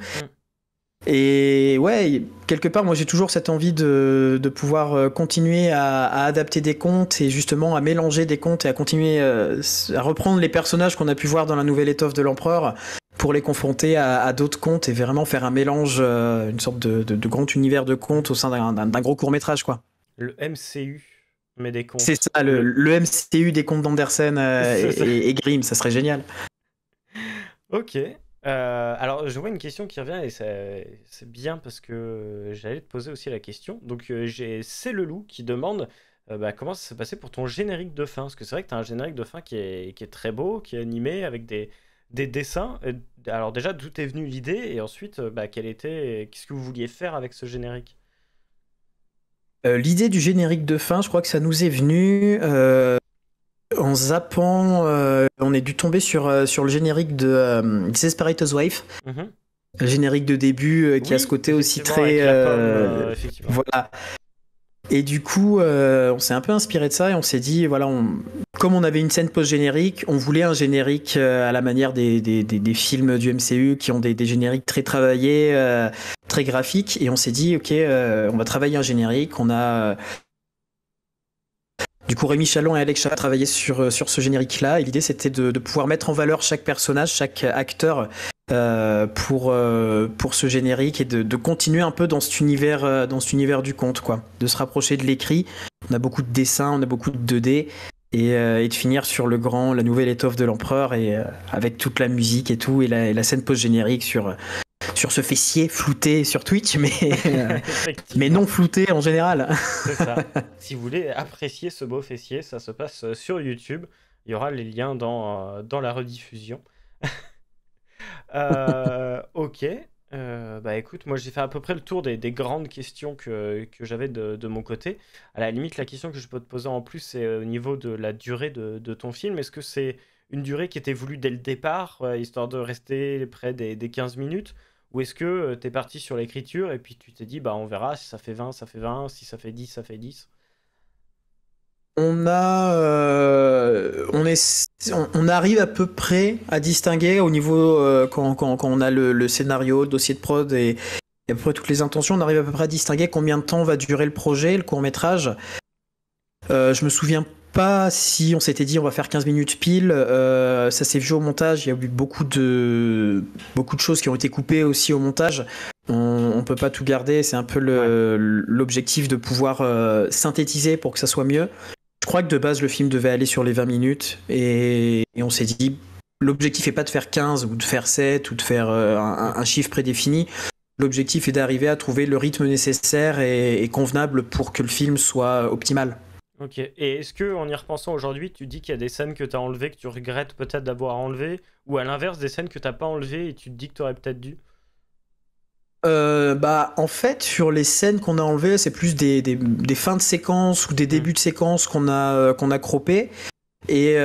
Et ouais, quelque part, moi j'ai toujours cette envie de pouvoir continuer à adapter des contes, et justement à mélanger des contes, et à continuer à reprendre les personnages qu'on a pu voir dans la nouvelle étoffe de l'Empereur, pour les confronter à d'autres contes, et vraiment faire un mélange, une sorte de grand univers de contes au sein d'un gros court-métrage, quoi. Le MCU, mais des contes. C'est ça, le MCU des contes d'Andersen et Grimm, ça serait génial. Ok. Alors, je vois une question qui revient, et c'est bien parce que j'allais te poser aussi la question. Donc, c'est le loup qui demande, bah, comment ça s'est passé pour ton générique de fin. Parce que c'est vrai que tu as un générique de fin qui est très beau, qui est animé avec des dessins. Alors, déjà, d'où est venue l'idée, et ensuite, bah, qu'est-ce que vous vouliez faire avec ce générique? L'idée du générique de fin, je crois que ça nous est venu en zappant. On est dû tomber sur le générique de Desperate Housewives. Mhm. générique de début qui a Oui, ce côté aussi effectivement, avec très la pomme, effectivement. voilà. Et du coup, on s'est un peu inspiré de ça et on s'est dit, voilà, comme on avait une scène post-générique, on voulait un générique à la manière des films du MCU qui ont des génériques très travaillés, très graphiques. Et on s'est dit, ok, on va travailler un générique. On a du coup Rémi Chalon et Alex Chat travaillé sur ce générique-là. Et l'idée, c'était de pouvoir mettre en valeur chaque personnage, chaque acteur pour ce générique et de continuer un peu dans cet univers du conte, quoi. De se rapprocher de l'écrit. On a beaucoup de dessins, on a beaucoup de 2D et de finir sur la nouvelle étoffe de l'empereur et avec toute la musique et tout et la scène post-générique sur ce fessier flouté sur Twitch, mais non flouté en général. C'est ça. Si vous voulez apprécier ce beau fessier, ça se passe sur YouTube. Il y aura les liens dans la rediffusion. Ok. Bah écoute, moi j'ai fait à peu près le tour des grandes questions que j'avais de mon côté. À la limite, la question que je peux te poser en plus, c'est au niveau de la durée de ton film. Est-ce que c'est une durée qui était voulue dès le départ, histoire de rester près des 15 minutes? Ou est-ce que tu es parti sur l'écriture et puis tu t'es dit, bah on verra, si ça fait 20, ça fait 20, si ça fait 10, ça fait 10? On arrive à peu près à distinguer au niveau quand on a le scénario, le dossier de prod et à peu près toutes les intentions, on arrive à peu près à distinguer combien de temps va durer le projet, le court-métrage. Je me souviens pas si on s'était dit on va faire 15 minutes pile. Ça s'est vu au montage. Il y a eu beaucoup de choses qui ont été coupées aussi au montage. On peut pas tout garder. C'est un peu l'objectif de pouvoir synthétiser pour que ça soit mieux. Je crois que de base le film devait aller sur les 20 minutes et on s'est dit l'objectif est pas de faire 15 ou de faire 7 ou de faire un chiffre prédéfini. L'objectif est d'arriver à trouver le rythme nécessaire et convenable pour que le film soit optimal. Ok. Et est-ce que, en y repensant aujourd'hui, tu dis qu'il y a des scènes que tu as enlevées, que tu regrettes peut-être d'avoir enlevées, ou à l'inverse, des scènes que tu n'as pas enlevées et tu te dis que tu aurais peut-être dû? En fait, sur les scènes qu'on a enlevées, c'est plus des fins de séquence ou des débuts de séquence qu'on a croppés. Et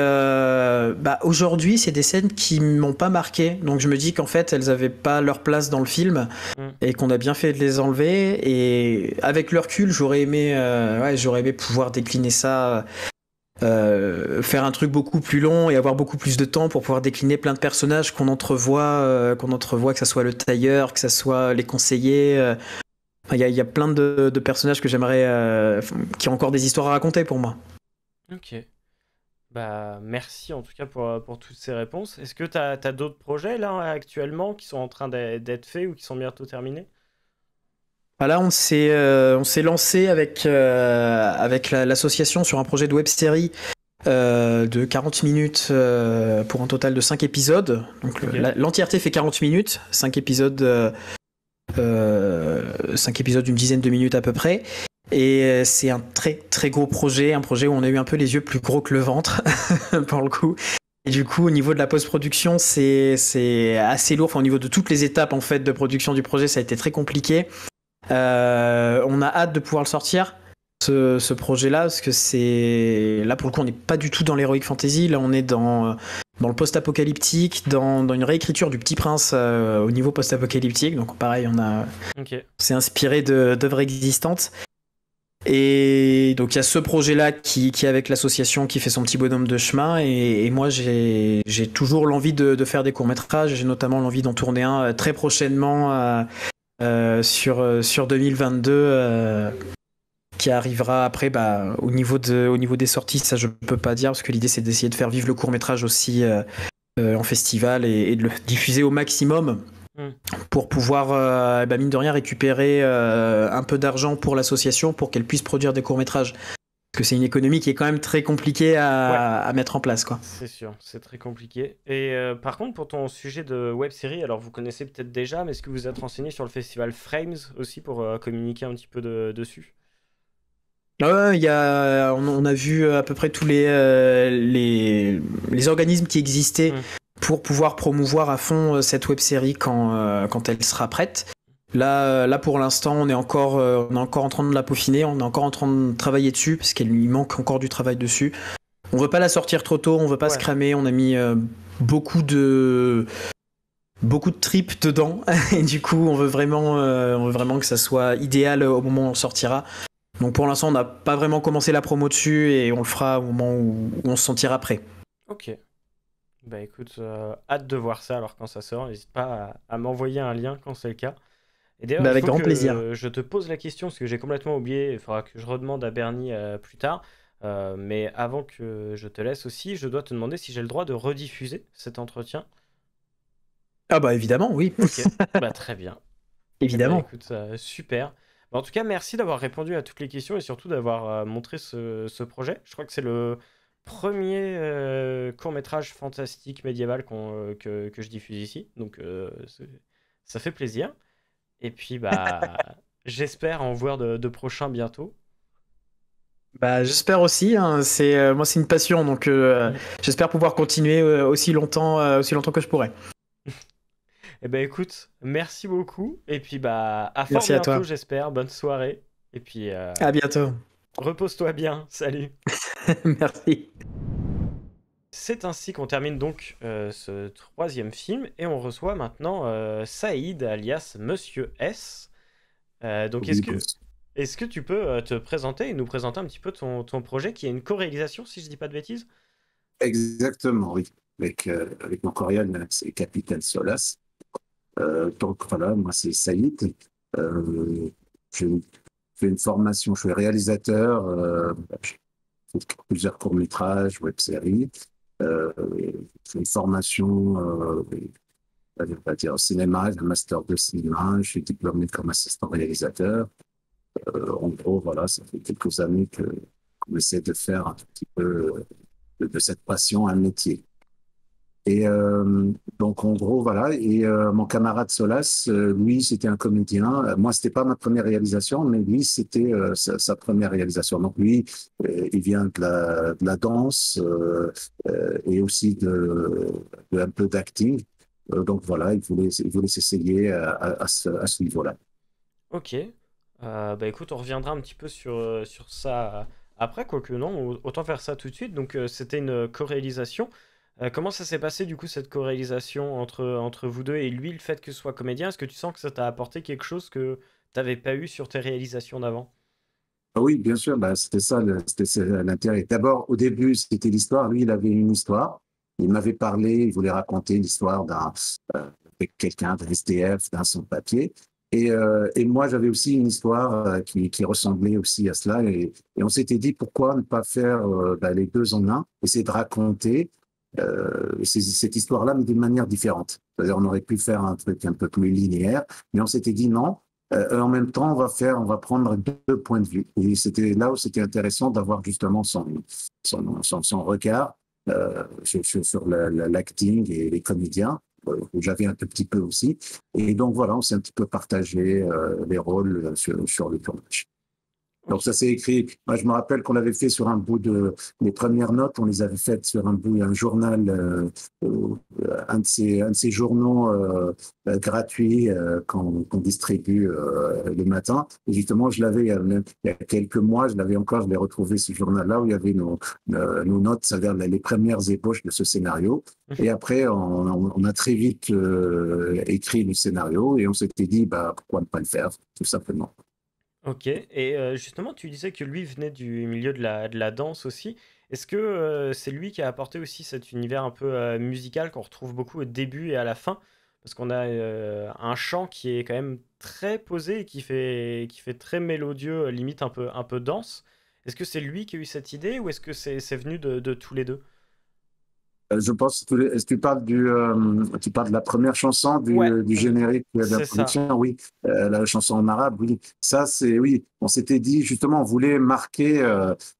aujourd'hui, c'est des scènes qui m'ont pas marqué. Donc je me dis qu'en fait, elles avaient pas leur place dans le film et qu'on a bien fait de les enlever. Et avec le recul, j'aurais aimé pouvoir décliner ça. Faire un truc beaucoup plus long et avoir beaucoup plus de temps pour pouvoir décliner plein de personnages qu'on entrevoit, que ça soit le tailleur, que ça soit les conseillers. Il y a plein de personnages que j'aimerais, qui ont encore des histoires à raconter pour moi. Ok. Bah, merci en tout cas pour toutes ces réponses. Est-ce que tu as d'autres projets là actuellement qui sont en train d'être faits ou qui sont bientôt terminés? Là, on s'est lancé avec l'association sur un projet de web-série de 40 minutes pour un total de 5 épisodes. Donc l'entièreté fait 40 minutes, 5 épisodes d'une dizaine de minutes à peu près. Et c'est un très très gros projet, un projet où on a eu un peu les yeux plus gros que le ventre pour le coup. Et du coup, au niveau de la post-production, c'est assez lourd. Enfin, au niveau de toutes les étapes en fait de production du projet, ça a été très compliqué. On a hâte de pouvoir le sortir, ce projet-là, parce que là pour le coup, on n'est pas du tout dans l'heroic fantasy. Là, on est dans le post-apocalyptique, dans une réécriture du Petit Prince au niveau post-apocalyptique. Donc pareil, on s'est inspiré d'œuvres existantes. Et donc il y a ce projet-là qui est avec l'association qui fait son petit bonhomme de chemin et moi j'ai toujours l'envie de faire des courts-métrages. J'ai notamment l'envie d'en tourner un très prochainement sur 2022 qui arrivera après. Au niveau des sorties, ça je peux pas dire parce que l'idée c'est d'essayer de faire vivre le court-métrage aussi en festival et de le diffuser au maximum. Pour pouvoir, mine de rien, récupérer un peu d'argent pour l'association pour qu'elle puisse produire des courts-métrages. Parce que c'est une économie qui est quand même très compliquée à mettre en place, quoi. C'est sûr, c'est très compliqué. Et par contre, pour ton sujet de web-série, alors vous connaissez peut-être déjà, mais est-ce que vous êtes renseigné sur le festival Frames aussi pour communiquer un petit peu dessus? On a vu à peu près tous les organismes qui existaient pour pouvoir promouvoir à fond cette web-série quand elle sera prête. Là, pour l'instant, on est encore en train de la peaufiner, on est encore en train de travailler dessus, parce qu'il lui manque encore du travail dessus. On veut pas la sortir trop tôt, on veut pas se cramer, on a mis beaucoup de beaucoup de tripes dedans. Et du coup, on veut vraiment que ça soit idéal au moment où on sortira. Donc pour l'instant, on n'a pas vraiment commencé la promo dessus et on le fera au moment où on se sentira prêt. Ok. Bah écoute, hâte de voir ça alors quand ça sort. N'hésite pas à m'envoyer un lien quand c'est le cas. Et d'ailleurs, Bah, il avec faut grand plaisir. que je te pose la question parce que j'ai complètement oublié. Il faudra que je redemande à Bernie plus tard. Mais avant que je te laisse aussi, je dois te demander si j'ai le droit de rediffuser cet entretien. Ah bah évidemment, oui. Ok, bah très bien. Eh ben Évidemment. écoute, super. Bah, en tout cas, merci d'avoir répondu à toutes les questions et surtout d'avoir montré ce projet. Je crois que c'est le premier court-métrage fantastique médiéval que je diffuse ici. Donc ça fait plaisir. Et puis bah j'espère en voir de prochains bientôt. Bah j'espère aussi, hein. Moi c'est une passion, donc j'espère pouvoir continuer aussi longtemps que je pourrai. Eh ben écoute, merci beaucoup. Et puis bah à fort Merci à bientôt, toi. j'espère. Bonne soirée. Et puis À bientôt. repose-toi bien. Salut. Merci. C'est ainsi qu'on termine donc ce troisième film et on reçoit maintenant Saïd alias Monsieur S. Donc Oui, est-ce que tu peux te présenter et nous présenter un petit peu ton projet qui est une co-réalisation si je dis pas de bêtises? exactement, oui. Avec mon coréen, c'est Capitaine Solas. Donc voilà, moi c'est Saïd. Euh, je fais une formation, je suis réalisateur, j'ai fait plusieurs courts-métrages, web-séries. Je fais une formation, on va dire au cinéma, j'ai un master de cinéma, je suis diplômé comme assistant réalisateur. En gros, voilà, ça fait quelques années qu'on essaie de faire un tout petit peu de cette passion un métier. Et donc, en gros, voilà. Et mon camarade Solas, lui, c'était un comédien. Moi, c'était pas ma première réalisation, mais lui, c'était sa première réalisation. Donc, lui, il vient de la danse et aussi de un peu d'acting. Donc, voilà, il voulait s'essayer à ce niveau-là. Ok. Bah écoute, on reviendra un petit peu sur ça après, quoique non, autant faire ça tout de suite. Donc c'était une co-réalisation. Comment ça s'est passé du coup cette co-réalisation entre vous deux et lui, le fait que ce soit comédien, est-ce que tu sens que ça t'a apporté quelque chose que t'avais pas eu sur tes réalisations d'avant? Ah oui, bien sûr, bah, c'était ça, c'était ça l'intérêt. D'abord, au début, c'était l'histoire. Lui, il avait une histoire. Il m'avait parlé, il voulait raconter l'histoire avec quelqu'un, d'un SDF, d'un sans-papier. Et moi, j'avais aussi une histoire qui ressemblait aussi à cela. Et on s'était dit, pourquoi ne pas faire bah, les deux en un, essayer de raconter cette histoire-là, mais d'une manière différente. C'est-à-dire, on aurait pu faire un truc un peu plus linéaire, mais on s'était dit non. En même temps, on va prendre deux points de vue. Et c'était là où c'était intéressant d'avoir justement son regard sur l'acting et les comédiens, où j'avais un tout petit peu aussi. Et donc voilà, on s'est un petit peu partagé les rôles sur le tournage. Donc Ok. ça s'est écrit. Moi, je me rappelle qu'on l'avait fait sur un bout de les premières notes, on les avait faites sur un bout, un journal, un de ces journaux gratuits qu'on distribue le matin. Et justement, je l'avais il y a quelques mois, je l'ai retrouvé ce journal-là où il y avait nos notes, c'est-à-dire les premières ébauches de ce scénario. Et après, on a très vite écrit le scénario et on s'était dit, bah pourquoi ne pas le faire, tout simplement. Ok, et justement, tu disais que lui venait du milieu de la danse aussi. Est-ce que c'est lui qui a apporté aussi cet univers un peu musical qu'on retrouve beaucoup au début et à la fin? Parce qu'on a un chant qui est quand même très posé et qui fait très mélodieux, limite un peu danse. Est-ce que c'est lui qui a eu cette idée ou est-ce que c'est venu de tous les deux? Je pense que tu parles de la première chanson Ouais, du générique de c'est ça. l'introduction, oui, la chanson en arabe, oui. Ça, c'est, oui, on s'était dit, justement, on voulait marquer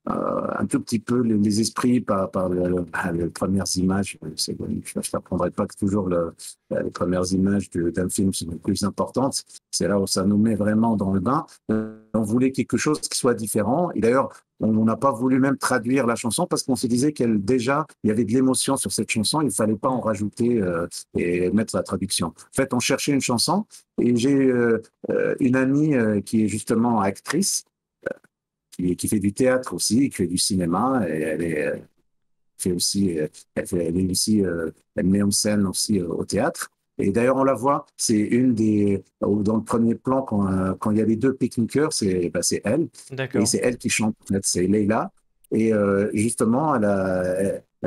un tout petit peu les esprits par les premières images. Je ne t'apprendrai pas que toujours les premières images d'un film sont les plus importantes. C'est là où ça nous met vraiment dans le bain. On voulait quelque chose qui soit différent. Et d'ailleurs, on n'a pas voulu même traduire la chanson parce qu'on se disait déjà, il y avait de l'émotion sur cette chanson, il ne fallait pas en Mm. rajouter et mettre la traduction. En fait, on cherchait une chanson et j'ai une amie qui est justement actrice, qui fait du théâtre aussi, qui fait du cinéma, et fait aussi, elle met en scène aussi au théâtre. Et d'ailleurs, on la voit, c'est une des, dans le premier plan, quand il y a les deux pique-niqueurs, c'est elle. Et D'accord. c'est elle qui chante, en fait, c'est Leila. Et justement, elle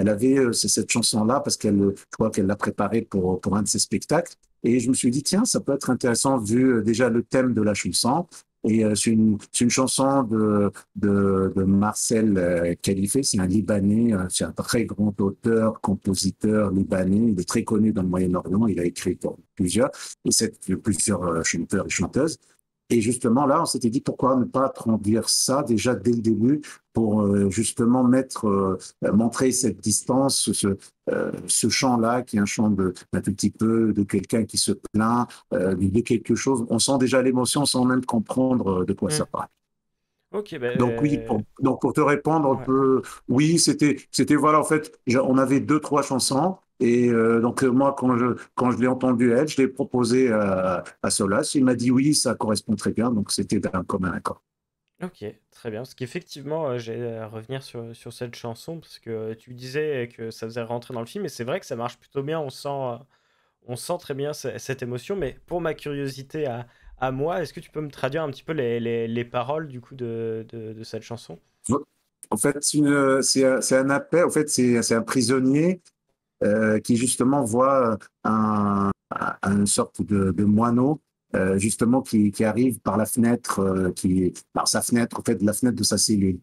avait cette chanson-là parce je crois qu'elle l'a préparée pour un de ses spectacles. Et je me suis dit, tiens, ça peut être intéressant vu déjà le thème de la chanson. Et c'est une chanson de Marcel Khalife, c'est un Libanais, c'est un très grand auteur, compositeur libanais. Il est très connu dans le Moyen-Orient. Il a écrit pour plusieurs chanteurs et chanteuses. Et justement, là, on s'était dit pourquoi ne pas traduire ça déjà dès le début pour justement montrer cette distance, ce chant-là, qui est un chant d'un tout petit peu de quelqu'un qui se plaint de quelque chose. On sent déjà l'émotion sans même comprendre de quoi ça Hmm. parle. Ok, bah, Donc oui, pour te répondre un ouais. peu, oui, c'était voilà, en fait, on avait deux, trois chansons. Et donc moi, quand je l'ai entendu elle, je l'ai proposé à Solas. Il m'a dit oui, ça correspond très bien. Donc c'était d'un commun accord. Ok, très bien. Parce qu'effectivement, j'ai à revenir sur cette chanson, parce que tu disais que ça faisait rentrer dans le film, et c'est vrai que ça marche plutôt bien, on sent très bien cette émotion, mais pour ma curiosité à moi, est-ce que tu peux me traduire un petit peu les paroles du coup de cette chanson? En fait, c'est un appel. En fait, c'est un prisonnier qui justement voit une sorte de moineau justement qui arrive par la fenêtre, par sa fenêtre, en fait, la fenêtre de sa cellule. Ok.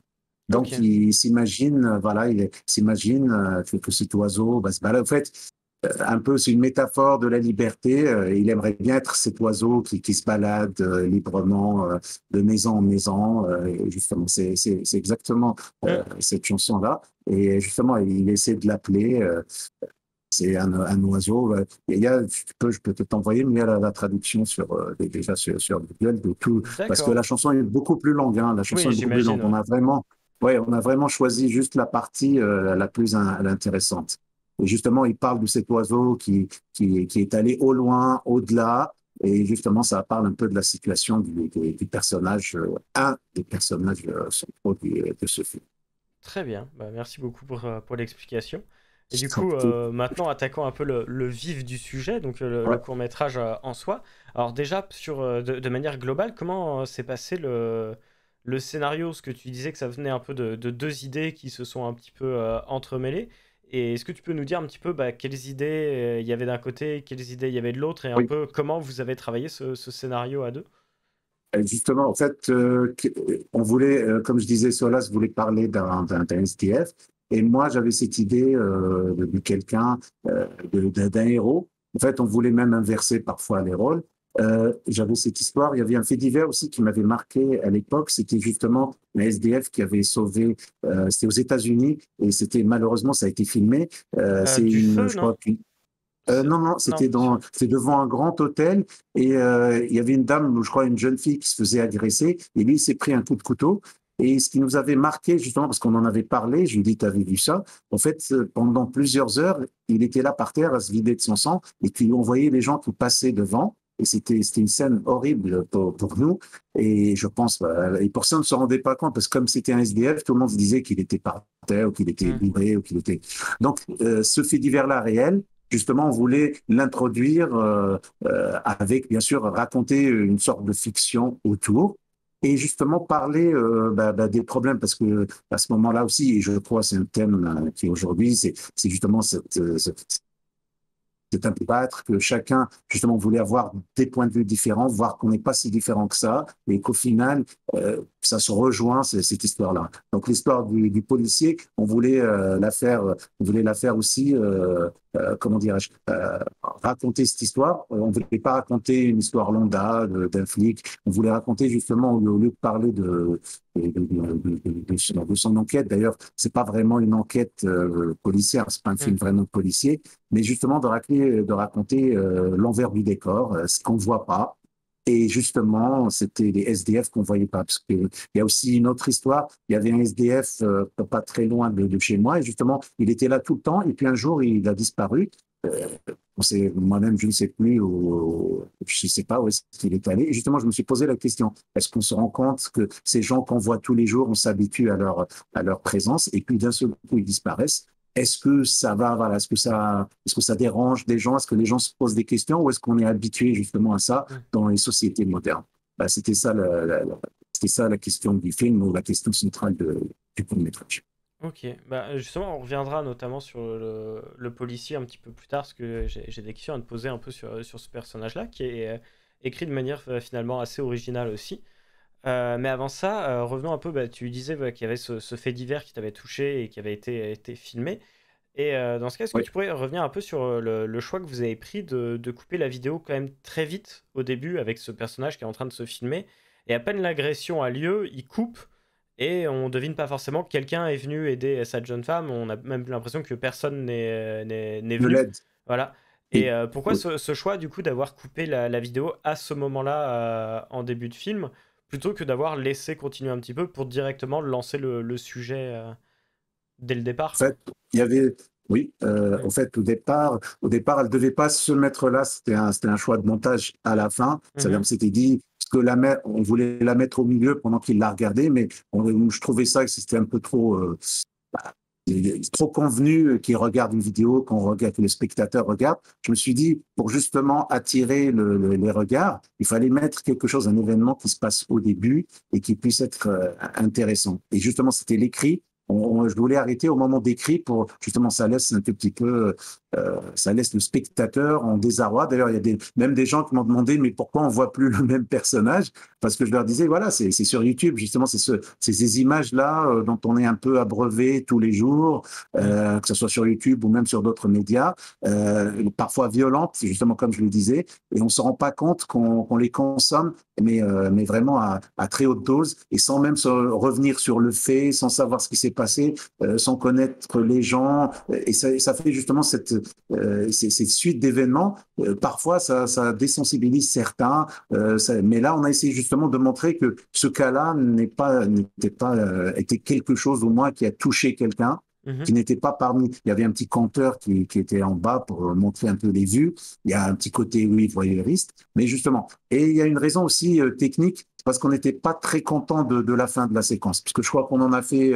Donc, il s'imagine, voilà, il s'imagine que cet oiseau va se balader. En fait, un peu, c'est une métaphore de la liberté. Il aimerait bien être cet oiseau qui se balade librement de maison en maison. Et justement, c'est exactement Hmm. cette chanson-là. Et justement, il essaie de l'appeler. C'est un oiseau. Je peux t'envoyer, mais il y a la traduction déjà sur Google de tout, parce que D'accord. la chanson est beaucoup plus longue. Hein, la chanson Oui, est beaucoup plus longue. j'imagine, ouais. On a vraiment choisi juste la partie la plus intéressante. Et justement, il parle de cet oiseau qui est allé au loin, au-delà. Et justement, ça parle un peu de la situation du personnage, un des personnages centraux de ce film. Très bien. Bah, merci beaucoup pour l'explication. Et du coup, maintenant, attaquons un peu le vif du sujet, donc le Ouais. court-métrage en soi. Alors déjà, de manière globale, comment s'est passé le scénario? Ce que tu disais que ça venait un peu de deux idées qui se sont un petit peu entremêlées. Et est-ce que tu peux nous dire un petit peu bah, quelles idées il y avait d'un côté, quelles idées il y avait de l'autre, et un Oui. peu comment vous avez travaillé ce scénario à deux? Justement, en fait, on voulait, comme je disais, Solas voulait parler d'un SDF, et moi j'avais cette idée de quelqu'un, d'un héros. En fait, on voulait même inverser parfois les rôles. J'avais cette histoire. Il y avait un fait divers aussi qui m'avait marqué à l'époque. C'était justement un SDF qui avait sauvé. C'était aux États-Unis et c'était malheureusement ça a été filmé. Du feu, Je non? crois non, non, Non, pas du feu. c'était devant un grand hôtel et il y avait une dame, je crois une jeune fille qui se faisait agresser et lui il s'est pris un coup de couteau. Et ce qui nous avait marqué, justement, parce qu'on en avait parlé, je lui ai dit, t'avais vu ça? En fait, pendant plusieurs heures, il était là par terre à se vider de son sang et puis on voyait les gens qui passaient devant. Et c'était une scène horrible pour nous. Et je pense, et pour ça, on ne se rendait pas compte, parce que comme c'était un SDF, tout le monde se disait qu'il était par terre, ou qu'il était Hmm. bourré, ou qu'il était. Donc, ce fait divers-là réel, justement, on voulait l'introduire avec, bien sûr, raconter une sorte de fiction autour et justement parler des problèmes parce que à ce moment-là aussi, et je crois c'est un thème qui aujourd'hui, c'est justement c'est un peu battre que chacun justement voulait avoir des points de vue différents, voir qu'on n'est pas si différent que ça, et qu'au final, ça se rejoint cette histoire-là. Donc l'histoire du policier, on voulait la faire aussi, comment dirais-je, raconter cette histoire. On ne voulait pas raconter une histoire lambda d'un flic. On voulait raconter justement au lieu de parler de son enquête. D'ailleurs, c'est pas vraiment une enquête policière, c'est pas un Hmm. film vraiment policier, mais justement de raconter l'envers du décor, ce qu'on ne voit pas. Et justement, c'était les SDF qu'on ne voyait pas. Parce qu'il y a aussi une autre histoire. Il y avait un SDF pas très loin de chez moi. Et justement, il était là tout le temps. Et puis un jour, il a disparu. Euh, Moi-même, je ne sais plus, je ne sais pas où est-ce qu'il est allé. Et justement, je me suis posé la question, est-ce qu'on se rend compte que ces gens qu'on voit tous les jours, on s'habitue à leur présence, et puis d'un seul coup, ils disparaissent? est-ce que ça va, voilà, est-ce que ça dérange des gens, est-ce que les gens se posent des questions ou est-ce qu'on est habitué justement à ça dans les sociétés modernes? Bah, c'était ça la question du film ou la question centrale du court-métrage. Ok, bah justement, on reviendra notamment sur le policier un petit peu plus tard, parce que j'ai des questions à te poser un peu sur ce personnage-là, qui est écrit de manière finalement assez originale aussi. Mais avant ça, revenons un peu, bah, tu disais qu'il y avait ce fait divers qui t'avait touché et qui avait été filmé. Et dans ce cas, est-ce que Oui. tu pourrais revenir un peu sur le choix que vous avez pris de couper la vidéo quand même très vite au début avec ce personnage qui est en train de se filmer, et à peine l'agression a lieu, il coupe, et on devine pas forcément que quelqu'un est venu aider cette jeune femme, on a même l'impression que personne n'est De venu. l'aide. Voilà. Et Oui. pourquoi Oui. ce choix du coup d'avoir coupé la vidéo à ce moment-là en début de film, plutôt que d'avoir laissé continuer un petit peu pour directement lancer le sujet dès le En départ? fait, il y avait, oui, en fait, au départ, elle devait pas se mettre là. C'était un choix de montage à la fin. C'est-à-dire, on Mhm. s'était dit on voulait la mettre au milieu pendant qu'il la regardait, mais je trouvais ça que c'était un peu trop convenu qu'il regarde une vidéo, que le spectateur regarde. Je me suis dit, pour justement attirer les regards, il fallait mettre quelque chose, un événement qui se passe au début et qui puisse être intéressant. Et justement, c'était l'écrit. Je voulais arrêter au moment d'écrit pour justement ça laisse un tout petit peu ça laisse le spectateur en désarroi. D'ailleurs, il y a même des gens qui m'ont demandé mais pourquoi on voit plus le même personnage, parce que je leur disais voilà, c'est sur YouTube justement, c'est ces images là dont on est un peu abreuvé tous les jours, Mhm. que ce soit sur YouTube ou même sur d'autres médias, parfois violentes justement comme je le disais, et on se rend pas compte qu'on les consomme, mais vraiment à très haute dose et sans même revenir sur le fait, sans savoir ce qui s'est passé, sans connaître les gens. Et ça fait justement cette suite d'événements. Parfois, ça désensibilise certains. Mais là, on a essayé justement de montrer que ce cas-là était quelque chose au moins qui a touché quelqu'un, qui Mhm. n'était pas parmi. Il y avait un petit compteur qui était en bas pour montrer un peu les vues. Il y a un petit côté, oui, voyeuriste. Mais justement, et il y a une raison aussi technique, parce qu'on n'était pas très content de la fin de la séquence, parce que je crois qu'on on a fait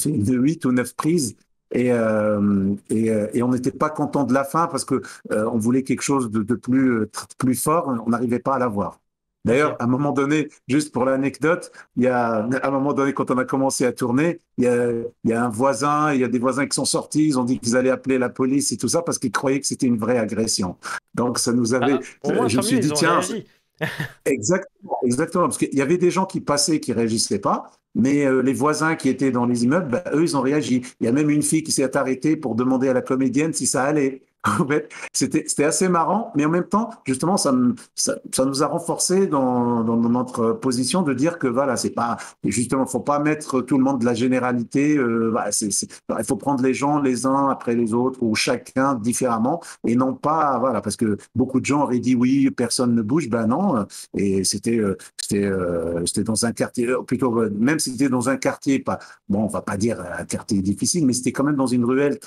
8 ou 9 prises. Et on n'était pas content de la fin parce que on voulait quelque chose de plus fort, on n'arrivait pas à l'avoir. D'ailleurs, Ok. à un moment donné, juste pour l'anecdote, à un moment donné, quand on a commencé à tourner, il y a un voisin, il y a des voisins qui sont sortis, ils ont dit qu'ils allaient appeler la police et tout ça parce qu'ils croyaient que c'était une vraie agression. Donc, Ah, au moins, je me tant mieux, suis ils dit, ont tiens, réagi. exactement, exactement, parce qu'il y avait des gens qui passaient, qui réagissaient pas, mais les voisins qui étaient dans les immeubles, bah, eux, ils ont réagi. Il y a même une fille qui s'est arrêtée pour demander à la comédienne si ça allait. En fait, c'était assez marrant, mais en même temps, justement, ça nous a renforcé dans notre position de dire que voilà, c'est pas, justement, faut pas mettre tout le monde de la généralité. Voilà, il faut prendre les gens les uns après les autres ou chacun différemment et non pas, voilà, parce que beaucoup de gens auraient dit oui, personne ne bouge. Ben non, et c'était dans un quartier, plutôt, même si c'était dans un quartier, pas, bon, on va pas dire un quartier difficile, mais c'était quand même dans une ruelle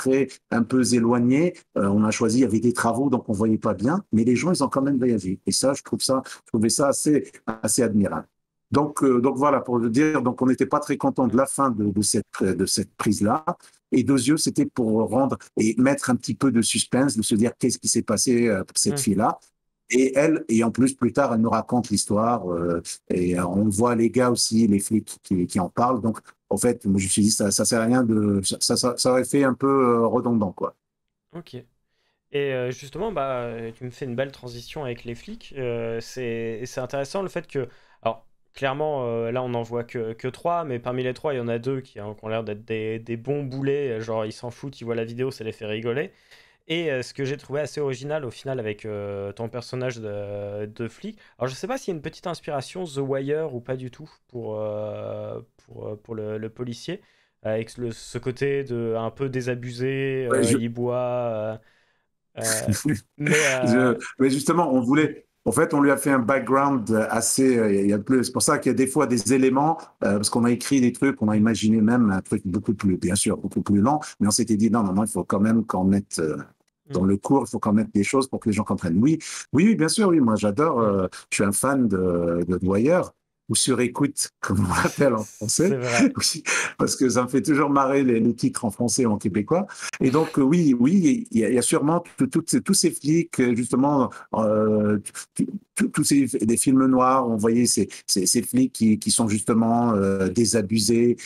un peu éloignée. On a choisi, il y avait des travaux, donc on voyait pas bien, mais les gens, ils ont quand même réagi. Et ça, je trouvais ça assez admirable. Donc voilà, pour le dire, donc on n'était pas très content de la fin de cette prise-là. Et Deux yeux, c'était pour rendre et mettre un petit peu de suspense, de se dire qu'est-ce qui s'est passé pour cette Mhm. fille-là. Et en plus, plus tard, elle me raconte l'histoire. On voit les gars aussi, les flics qui en parlent. Donc, en fait, je me suis dit, ça sert à rien ça aurait fait un peu redondant, quoi. Ok. Et justement, bah, tu me fais une belle transition avec les flics. C'est intéressant le fait que, alors clairement, là on n'en voit que trois, mais parmi les trois, il y en a deux qui ont l'air d'être des bons boulets. Genre ils s'en foutent, ils voient la vidéo, ça les fait rigoler. Et ce que j'ai trouvé assez original au final avec ton personnage de flic. Alors je sais pas s'il y a une petite inspiration The Wire ou pas du tout pour le policier, avec ce côté de un peu désabusé, Ouais, il boit. euh, mais Mais justement, en fait, on lui a fait un background assez. C'est pour ça qu'il y a des fois des éléments, parce qu'on a écrit des trucs, on a imaginé même un truc beaucoup plus, bien sûr, beaucoup plus lent, mais on s'était dit non, non, non, il faut quand même qu'on mette dans hmm, le cours, il faut qu'on mette des choses pour que les gens comprennent. Oui, oui, oui, bien sûr, oui, moi j'adore, hmm, je suis un fan de Dwyer. ou sur écoute, comme on l'appelle en français, C'est vrai. parce que ça me fait toujours marrer les titres en français et en québécois. Et donc, oui, oui, il y a sûrement tous ces flics, justement, tous des films noirs, on voyait ces flics qui sont justement désabusés,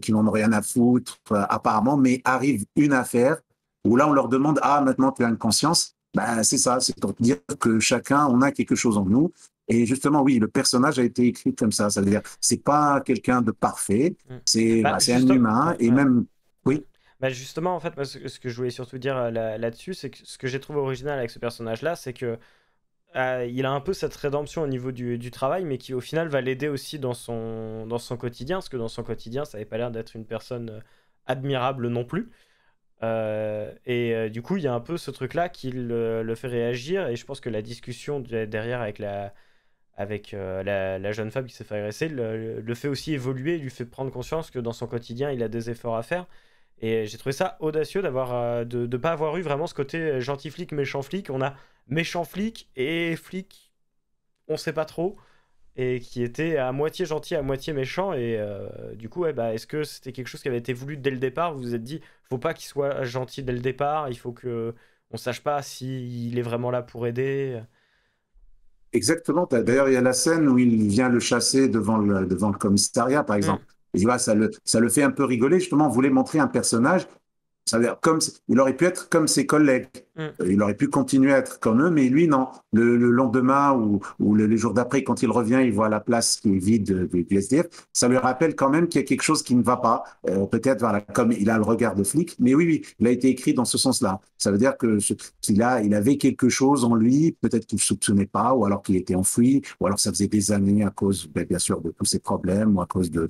qui n'en ont rien à foutre, apparemment, mais arrive une affaire où là, on leur demande, ah, maintenant tu as une conscience. Ben, c'est ça, c'est pour dire que chacun, on a quelque chose en nous. Et justement, oui, le personnage a été écrit comme ça. Ça veut dire, c'est pas quelqu'un de parfait, Mm. c'est Bah, c'est un juste... humain. ouais, Et ouais. même, Mm. oui, Bah, justement, en fait, moi, ce que je voulais surtout dire là-dessus, c'est que ce que j'ai trouvé original avec ce personnage-là, c'est que il a un peu cette rédemption au niveau du travail, mais qui au final va l'aider aussi dans son quotidien, parce que dans son quotidien, ça n'avait pas l'air d'être une personne admirable non plus. Du coup, il y a un peu ce truc-là qui le fait réagir, et je pense que la discussion derrière avec la jeune femme qui s'est fait agresser le fait aussi évoluer, lui fait prendre conscience que dans son quotidien, il a des efforts à faire. Et j'ai trouvé ça audacieux de ne pas avoir eu vraiment ce côté gentil flic, méchant flic. On a méchant flic et flic, on sait pas trop, et qui était à moitié gentil, à moitié méchant. Du coup, ouais, bah, est-ce que c'était quelque chose qui avait été voulu dès le départ? Vous vous êtes dit, faut pas qu'il soit gentil dès le départ, il faut que on sache pas s'il est vraiment là pour aider. exactement. Mm, D'ailleurs, il y a la scène où il vient le chasser devant le commissariat, par mm, exemple. Et tu vois, ça le fait un peu rigoler. Justement, on voulait montrer un personnage. Ça veut dire il aurait pu être comme ses collègues. mm. Il aurait pu continuer à être comme eux, mais lui, non. Le lendemain ou les jours d'après, quand il revient, il voit la place qui est vide du SDF. Ça lui rappelle quand même qu'il y a quelque chose qui ne va pas. Peut-être, voilà, comme il a le regard de flic. Mais oui, oui, il a été écrit dans ce sens-là. Ça veut dire qu'il avait quelque chose en lui, peut-être qu'il ne soupçonnait pas, ou alors qu'il était enfoui, ou alors ça faisait des années à cause, bien sûr, de tous ses problèmes, ou à cause euh,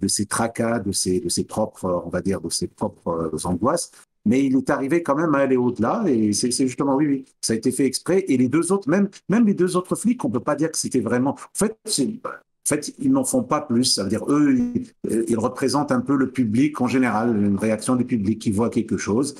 de ses tracas, de ses propres, on va dire, de ses propres angoisses. Mais il est arrivé quand même à aller au-delà, et c'est justement, oui, oui, ça a été fait exprès. Et les deux autres, même les deux autres flics, on peut pas dire que c'était vraiment. En fait, ils n'en font pas plus. Ça veut dire, eux, ils représentent un peu le public en général, une réaction du public qui voit quelque chose.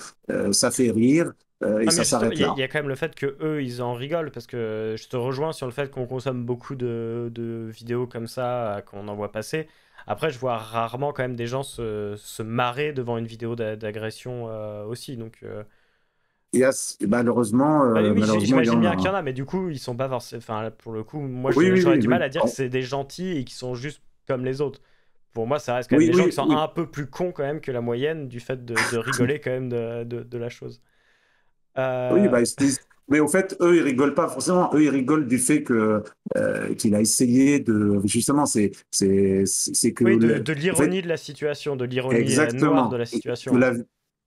Ça fait rire, et Ah, mais ça justement, s'arrête il là. y a quand même le fait que eux ils en rigolent, parce que je te rejoins sur le fait qu'on consomme beaucoup de vidéos comme ça, qu'on en voit passer. Après, je vois rarement quand même des gens se marrer devant une vidéo d'agression aussi. Bah oui, Malheureusement, il y j'imagine en a. bien qu'il y en Hein. a, mais du coup, ils sont pas forcément. Enfin, pour le coup, moi Oui, oui, j'aurais oui, du mal oui. à dire que c'est des gentils et qui sont juste comme les autres. Pour moi, ça reste quand même Oui, des gens qui oui, sont oui. un peu plus cons quand même que la moyenne du fait de rigoler quand même de la chose. Oui, Euh, bah, mais au fait, eux, ils rigolent pas forcément. Eux, ils rigolent du fait qu'il a essayé de. Justement, c'est que. Oui, de En fait, l'ironie de la situation, de l'ironie noire de exactement. la Que situation. la,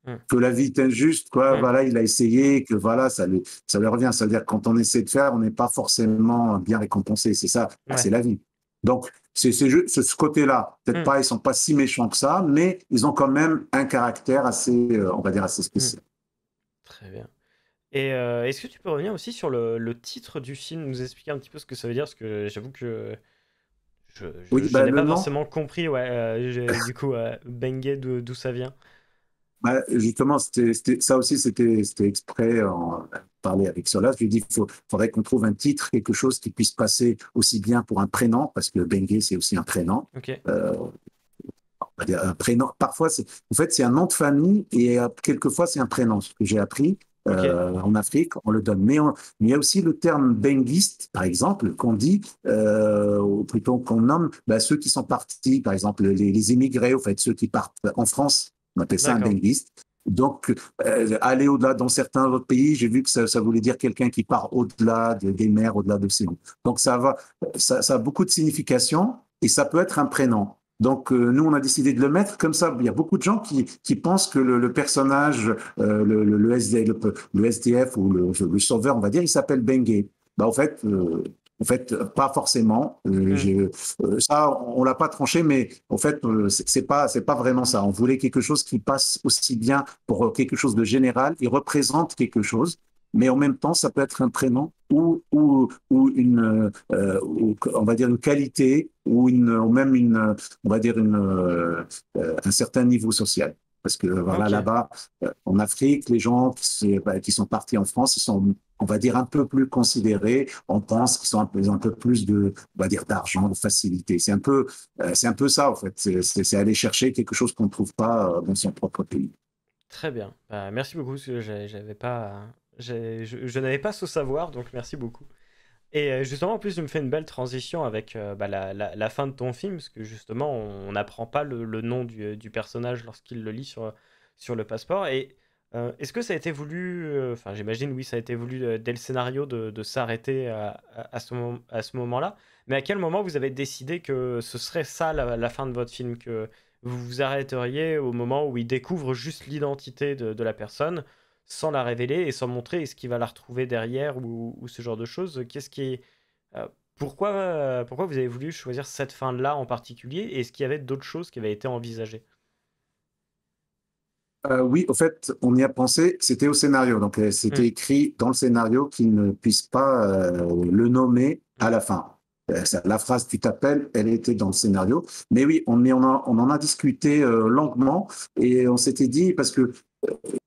Ouais. que la vie est injuste, quoi. Mm, Voilà, il a essayé, que voilà, ça lui revient. Ça veut dire que quand on essaie de faire, on n'est pas forcément bien récompensé. C'est ça, mm, c'est ouais. la vie. Donc, c'est juste ce côté-là. Peut-être Mm, pas, ils sont pas si méchants que ça, mais ils ont quand même un caractère assez, on va dire, assez mm. spécial. Très bien. Est-ce que tu peux revenir aussi sur le titre du film, nous expliquer un petit peu ce que ça veut dire, parce que j'avoue que Oui, je bah, n'ai le pas nom. forcément compris, ouais, du coup, Bengay, d'où ça vient. Bah, justement, ça aussi, c'était exprès en parler avec Solas. Je lui ai dit, faudrait qu'on trouve un titre, quelque chose qui puisse passer aussi bien pour un prénom, parce que Benguet, c'est aussi un prénom. Ok, Euh, on va dire un prénom. Parfois, en fait, c'est un nom de famille et quelquefois, c'est un prénom. Ce que j'ai appris ok, en Afrique, on le donne. Mais il y a aussi le terme benguiste, par exemple, qu'on dit, ou plutôt qu'on nomme bah, ceux qui sont partis, par exemple, les immigrés, au fait, ceux qui partent en France. On appelle ça un d'accord. benguiste. Donc, aller au-delà dans certains autres pays, j'ai vu que ça voulait dire quelqu'un qui part au-delà des mers, au-delà de ces noms. Donc, ça a beaucoup de signification et ça peut être un prénom. Donc, nous, on a décidé de le mettre comme ça. Il y a beaucoup de gens qui pensent que le personnage, le SDF ou le sauveur, on va dire, il s'appelle Bengue. Bah, en fait, pas forcément. Hmm, Ça, on l'a pas tranché, mais en fait, c'est pas vraiment ça. On voulait quelque chose qui passe aussi bien pour quelque chose de général. Il représente quelque chose, mais en même temps, ça peut être un prénom ou on va dire une qualité ou même on va dire un certain niveau social. Parce que voilà, ok, là-bas, en Afrique, les gens qui sont partis en France, ils sont on va dire, un peu plus considérés, on pense qu'ils sont ils ont un peu plus de, on va dire, d'argent, de facilité. C'est un peu ça, en fait. C'est aller chercher quelque chose qu'on ne trouve pas dans son propre pays. Très bien. Bah, merci beaucoup, parce que j'avais pas, je n'avais pas ce savoir, donc merci beaucoup. Et justement, en plus, tu me fais une belle transition avec bah, la fin de ton film, parce que justement, on n'apprend pas le nom du personnage lorsqu'il le lit sur le passeport. Et est-ce que ça a été voulu, enfin j'imagine oui, ça a été voulu dès le scénario de s'arrêter à ce moment-là, mais à quel moment vous avez décidé que ce serait ça la fin de votre film, que vous vous arrêteriez au moment où il découvre juste l'identité de la personne, sans la révéler et sans montrer est-ce qu'il va la retrouver derrière ou ce genre de choses. Euh, pourquoi vous avez voulu choisir cette fin-là en particulier et est-ce qu'il y avait d'autres choses qui avaient été envisagées? Oui, au fait, on y a pensé, c'était au scénario. Donc, Hmm, c'était écrit dans le scénario qu'il ne puisse pas le nommer à hmm, la fin. La phrase tu t'appelles, elle était dans le scénario. Mais oui, on en a discuté longuement et on s'était dit, parce que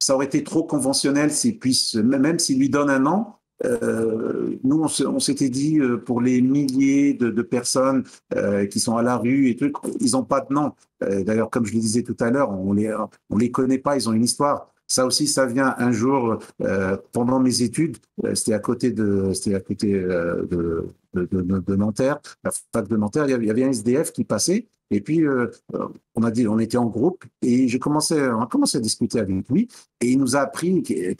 ça aurait été trop conventionnel s'il puisse, même s'il lui donne un nom. Nous, on s'était dit pour les milliers de personnes qui sont à la rue et tout, ils n'ont pas de nom. D'ailleurs, comme je le disais tout à l'heure, on les connaît pas, ils ont une histoire. Ça aussi, ça vient un jour pendant mes études. C'était à côté de Nanterre, la fac de Nanterre. Il y avait un SDF qui passait. Et puis, on était en groupe et on a commencé à discuter avec lui. Et il nous a appris que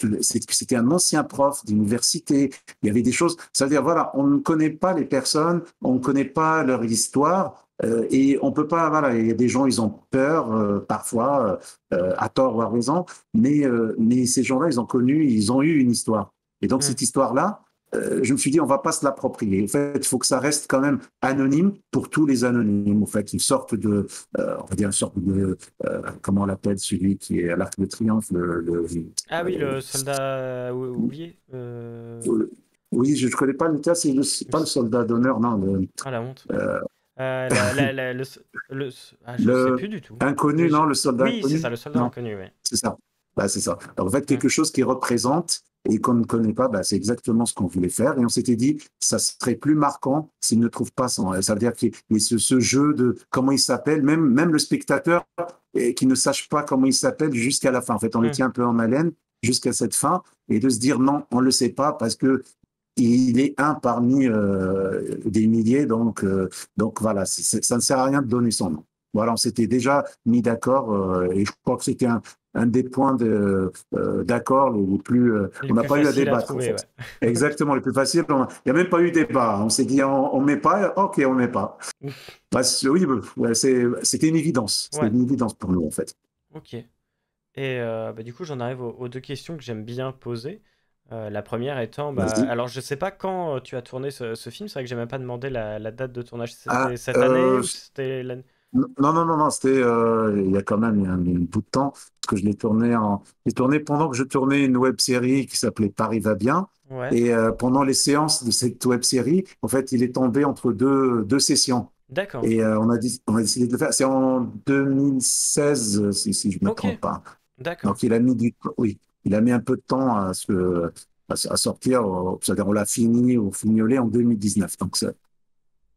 c'était un ancien prof d'université. Il y avait des choses. Ça veut dire, voilà, on ne connaît pas les personnes, on ne connaît pas leur histoire. Et on peut pas, voilà, il y a des gens, ils ont peur parfois, à tort ou à raison, mais ces gens-là, ils ont eu une histoire. Et donc hmm. cette histoire-là, je me suis dit, on va pas se l'approprier. En fait, il faut que ça reste quand même anonyme pour tous les anonymes. En fait, une sorte de, on va dire une sorte de, comment on l'appelle, celui qui est à l'Arc de Triomphe, Ah oui, le soldat oublié. oui, je ne connais pas le terme, c'est pas le soldat d'honneur, non, Ah la honte. euh, Je sais le plus du tout. inconnu, non, le soldat Oui, c'est ça, inconnu, le soldat non. inconnu, oui. C'est ça. Bah, c'est ça. Alors, en fait, Hmm, quelque chose qui représente et qu'on ne connaît pas, bah, c'est exactement ce qu'on voulait faire. Et on s'était dit, ça serait plus marquant s'il ne trouve pas son. Ça veut dire qu'il y a ce jeu de comment il s'appelle, même le spectateur qui ne sache pas comment il s'appelle jusqu'à la fin. En fait, on le hmm, tient un peu en haleine jusqu'à cette fin et de se dire non, on ne le sait pas parce que il est un parmi des milliers, donc voilà, ça ne sert à rien de donner son nom. Voilà, on s'était déjà mis d'accord et je crois que c'était un des points d'accord les plus. Les On n'a plus pas eu à faciles à débattre en trouver, ouais. fait. Exactement, les plus faciles. Il n'y a même pas eu débat. On s'est dit on met pas, ok, on met pas. Bah, oui, ouais, c'était une évidence. C'était Ouais, une évidence pour nous en fait. ok. Et bah, du coup, j'en arrive aux deux questions que j'aime bien poser. La première étant, bah, Vas-y. alors je sais pas quand tu as tourné ce film, c'est vrai que j'ai même pas demandé la date de tournage. Ah, C'était cette année ou c'était l'année? non, c'était il y a quand même un bout de temps, parce que j'ai tourné pendant que je tournais une web série qui s'appelait Paris va bien. Ouais, Et pendant les séances de cette web série, en fait, il est tombé entre deux sessions. d'accord. Et on a décidé de le faire. C'est en 2016, si je ne me Ok, trompe pas. d'accord. Donc oui, il a mis un peu de temps à sortir. C'est-à-dire, on l'a fini au Fignolet en 2019. Donc,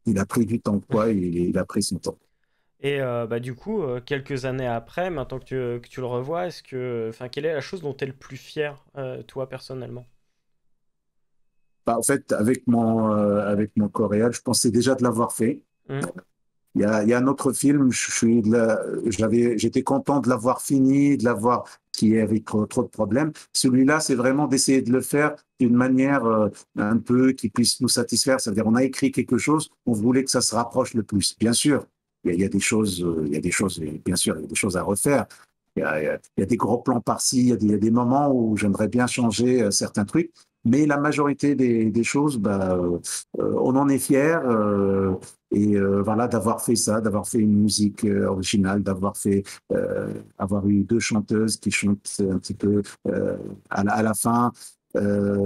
il a pris du temps, quoi. Il a pris son temps. Et bah, du coup, quelques années après, maintenant que tu le revois, enfin, quelle est la chose dont tu es le plus fier, toi, personnellement? Bah, en fait, avec mon coréal, je pensais déjà de l'avoir fait. Hmm, Il y a un autre film, j'étais content de l'avoir fini, de l'avoir qui avait trop de problèmes. Celui-là, c'est vraiment d'essayer de le faire d'une manière un peu qui puisse nous satisfaire. C'est-à-dire, on a écrit quelque chose, on voulait que ça se rapproche le plus. Bien sûr, il y a des choses, bien sûr, il y a des choses à refaire. Il y a des gros plans par-ci, il y a des moments où j'aimerais bien changer certains trucs, mais la majorité des choses, bah, on en est fiers. Voilà, d'avoir fait ça, d'avoir fait une musique originale, avoir eu deux chanteuses qui chantent un petit peu à la fin,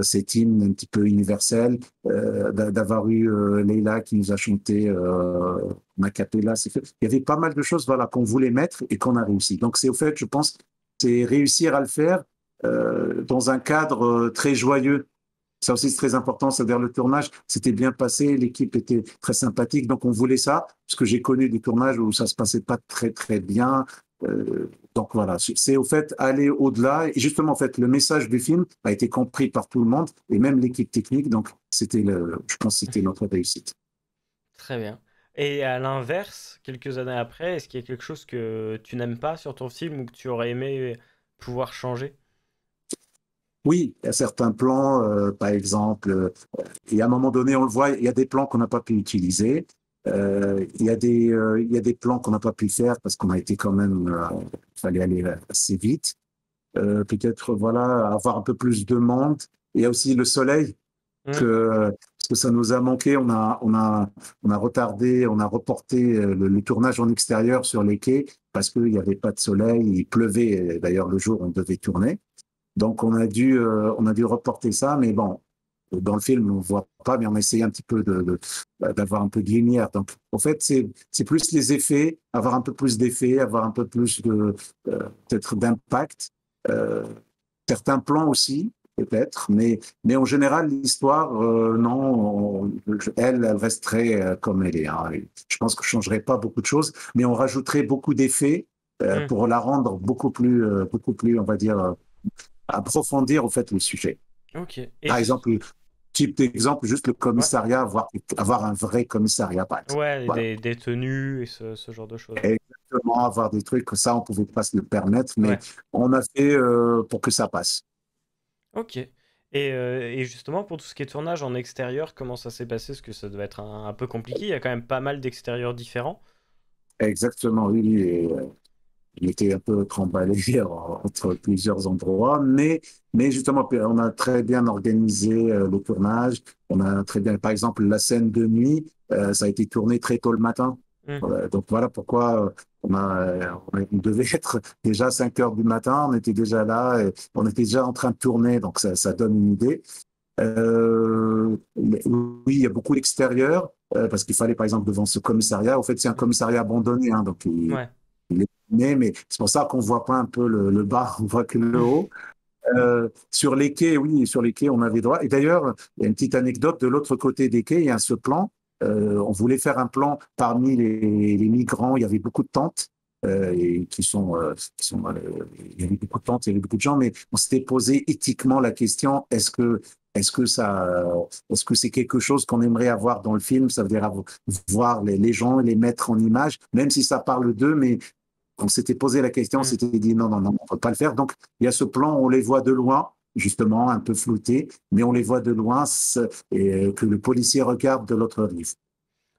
cet hymne un petit peu universel, d'avoir eu Leila qui nous a chanté a cappella. Il y avait pas mal de choses voilà, qu'on voulait mettre et qu'on a réussi. Donc c'est au fait, je pense, c'est réussir à le faire dans un cadre très joyeux. Ça aussi, c'est très important. C'est-à-dire le tournage, c'était bien passé, l'équipe était très sympathique, donc on voulait ça, parce que j'ai connu des tournages où ça se passait pas très très bien. Donc voilà, c'est au fait aller au-delà. Et justement, en fait, le message du film a été compris par tout le monde et même l'équipe technique. Donc je pense que c'était notre réussite. Très bien. Et à l'inverse, quelques années après, est-ce qu'il y a quelque chose que tu n'aimes pas sur ton film ou que tu aurais aimé pouvoir changer? Oui, il y a certains plans, par exemple, et à un moment donné, on le voit, il y a des plans qu'on n'a pas pu utiliser. Il y a des plans qu'on n'a pas pu faire parce qu'on a été quand même, il fallait aller assez vite. Peut-être, voilà, avoir un peu plus de monde. Il y a aussi le soleil, Hmm. parce que ça nous a manqué. On a retardé, on a reporté le tournage en extérieur sur les quais parce qu'il n'y avait pas de soleil, il pleuvait d'ailleurs le jour où on devait tourner. Donc on a dû reporter ça, mais bon, dans le film on ne voit pas, mais on a essayé un petit peu d'avoir un peu de lumière. Donc en fait c'est plus les effets, avoir un peu plus d'effets, avoir un peu plus de peut-être d'impact. Euh, Certains plans aussi peut-être, mais en général l'histoire non, elle resterait comme elle est. Hein. Je pense que je changerais pas beaucoup de choses, mais on rajouterait beaucoup d'effets Hmm. pour la rendre beaucoup plus, on va dire approfondir au fait le sujet. Ok. Et Par exemple, type d'exemple, juste le ouais, commissariat, avoir un vrai commissariat, par exemple. ouais, Voilà. des tenues et ce genre de choses. Exactement, avoir des trucs que ça, on pouvait pas se le permettre, mais Ouais. on a fait pour que ça passe. Ok. Et justement, pour tout ce qui est tournage en extérieur, comment ça s'est passé? Parce que ça devait être un peu compliqué. Il y a quand même pas mal d'extérieurs différents. Exactement, oui. Il était un peu tremballé entre plusieurs endroits, mais justement, on a très bien organisé le tournage. On a très bien, par exemple, la scène de nuit, ça a été tourné très tôt le matin. Hmm. Donc voilà pourquoi on devait être déjà à 5 heures du matin, on était déjà là, et on était déjà en train de tourner, donc ça donne une idée. Oui, il y a beaucoup d'extérieur, parce qu'il fallait par exemple devant ce commissariat. En fait, c'est un commissariat abandonné, hein, donc Ouais. il est né, mais c'est pour ça qu'on voit pas un peu le bas, on voit que le haut. Sur les quais, oui, sur les quais, on avait droit. Et d'ailleurs, il y a une petite anecdote, de l'autre côté des quais, il y a ce plan. On voulait faire un plan parmi les migrants. Il y avait beaucoup de tentes. Il y avait beaucoup de tentes, il y avait beaucoup de gens, mais on s'était posé éthiquement la question, est-ce que est-ce que c'est quelque chose qu'on aimerait avoir dans le film? Ça veut dire voir les gens et les mettre en image, même si ça parle d'eux, mais on s'était posé la question, on Hmm. s'était dit non, non, non, on ne peut pas le faire. Donc, il y a ce plan, on les voit de loin, justement, un peu flouté, mais on les voit de loin et que le policier regarde de l'autre rive.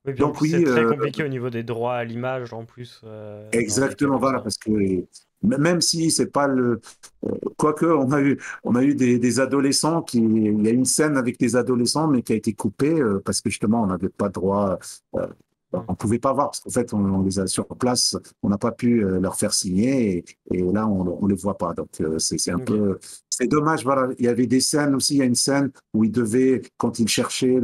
Oui, puis en Donc, plus, c'est oui, très compliqué au niveau des droits à l'image, en plus, dans des cas exactement, comme voilà, ça. parce que même si c'est pas le. Quoique, on a eu des adolescents il y a une scène avec des adolescents, mais qui a été coupée parce que justement, on n'avait pas droit. Euh, Hmm. on pouvait pas voir, parce qu'en fait, on les a sur place, on n'a pas pu leur faire signer, et là, on les voit pas. Donc, c'est un Ok. peu. C'est dommage, voilà. Il y avait des scènes aussi, il y a une scène où il devait, quand il le cherchait,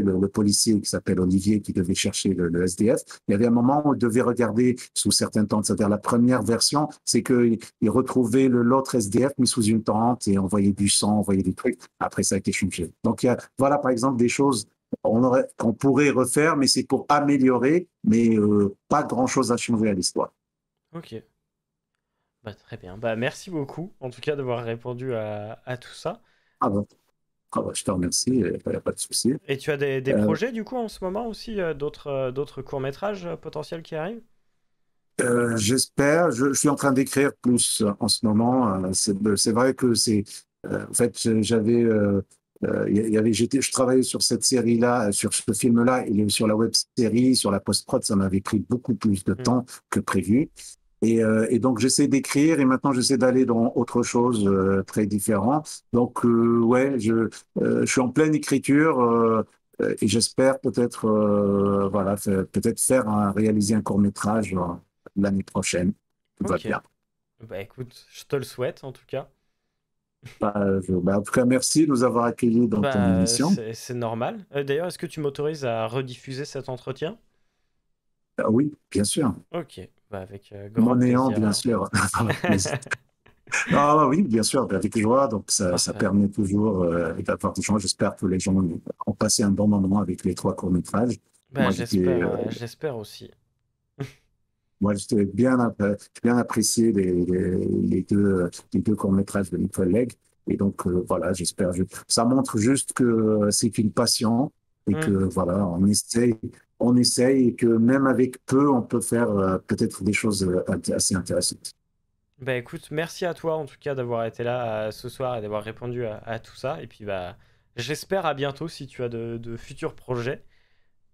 le policier qui s'appelle Olivier, qui devait chercher le SDF, il y avait un moment où il devait regarder sous certaines tentes. C'est-à-dire la première version, c'est qu'il retrouvait l'autre SDF mis sous une tente et on voyait du sang, on voyait des trucs. Après, ça a été changé. Donc, voilà, par exemple, des choses qu'on pourrait refaire, mais c'est pour améliorer, mais pas grand-chose à changer à l'histoire. Ok. Bah, très bien. Bah, merci beaucoup, en tout cas, d'avoir répondu à tout ça. Ah bon, ah bon, je te remercie, il n'y a pas de souci. Et tu as des Euh, projets, du coup, en ce moment aussi, d'autres courts-métrages potentiels qui arrivent? J'espère, je suis en train d'écrire plus en ce moment. C'est vrai que en fait, je travaillais sur cette série-là, sur ce film-là, et sur la web série, sur la post-prod, ça m'avait pris beaucoup plus de Hmm. temps que prévu. Et donc, j'essaie d'écrire et maintenant, j'essaie d'aller dans autre chose très différent. Donc, ouais, je suis en pleine écriture et j'espère peut-être voilà, peut-être réaliser un court-métrage l'année prochaine. Tout va Ok. bien. Bah, écoute, je te le souhaite, en tout cas. En tout cas, merci de nous avoir accueillis dans ton Bah, émission. c'est normal. D'ailleurs, est-ce que tu m'autorises à rediffuser cet entretien? Oui, bien sûr. Ok. Bah, avec grand Mon néant, plaisir, bien alors. sûr. Avec plaisir. Non, oui, bien sûr, avec joie. Donc, ça Parfait. permet toujours d'avoir des gens. J'espère que les gens ont passé un bon moment avec les 3 courts-métrages. Bah, Moi, j'étais, j'espère aussi. moi, j'étais bien apprécié les deux courts-métrages de mes collègues. Et donc, voilà, j'espère. Ça montre juste que c'est une passion et que, Hmm. voilà, on essaye et que même avec peu, on peut faire peut-être des choses assez intéressantes. Bah écoute, merci à toi en tout cas d'avoir été là ce soir et d'avoir répondu à tout ça. Et puis bah, j'espère à bientôt si tu as de futurs projets.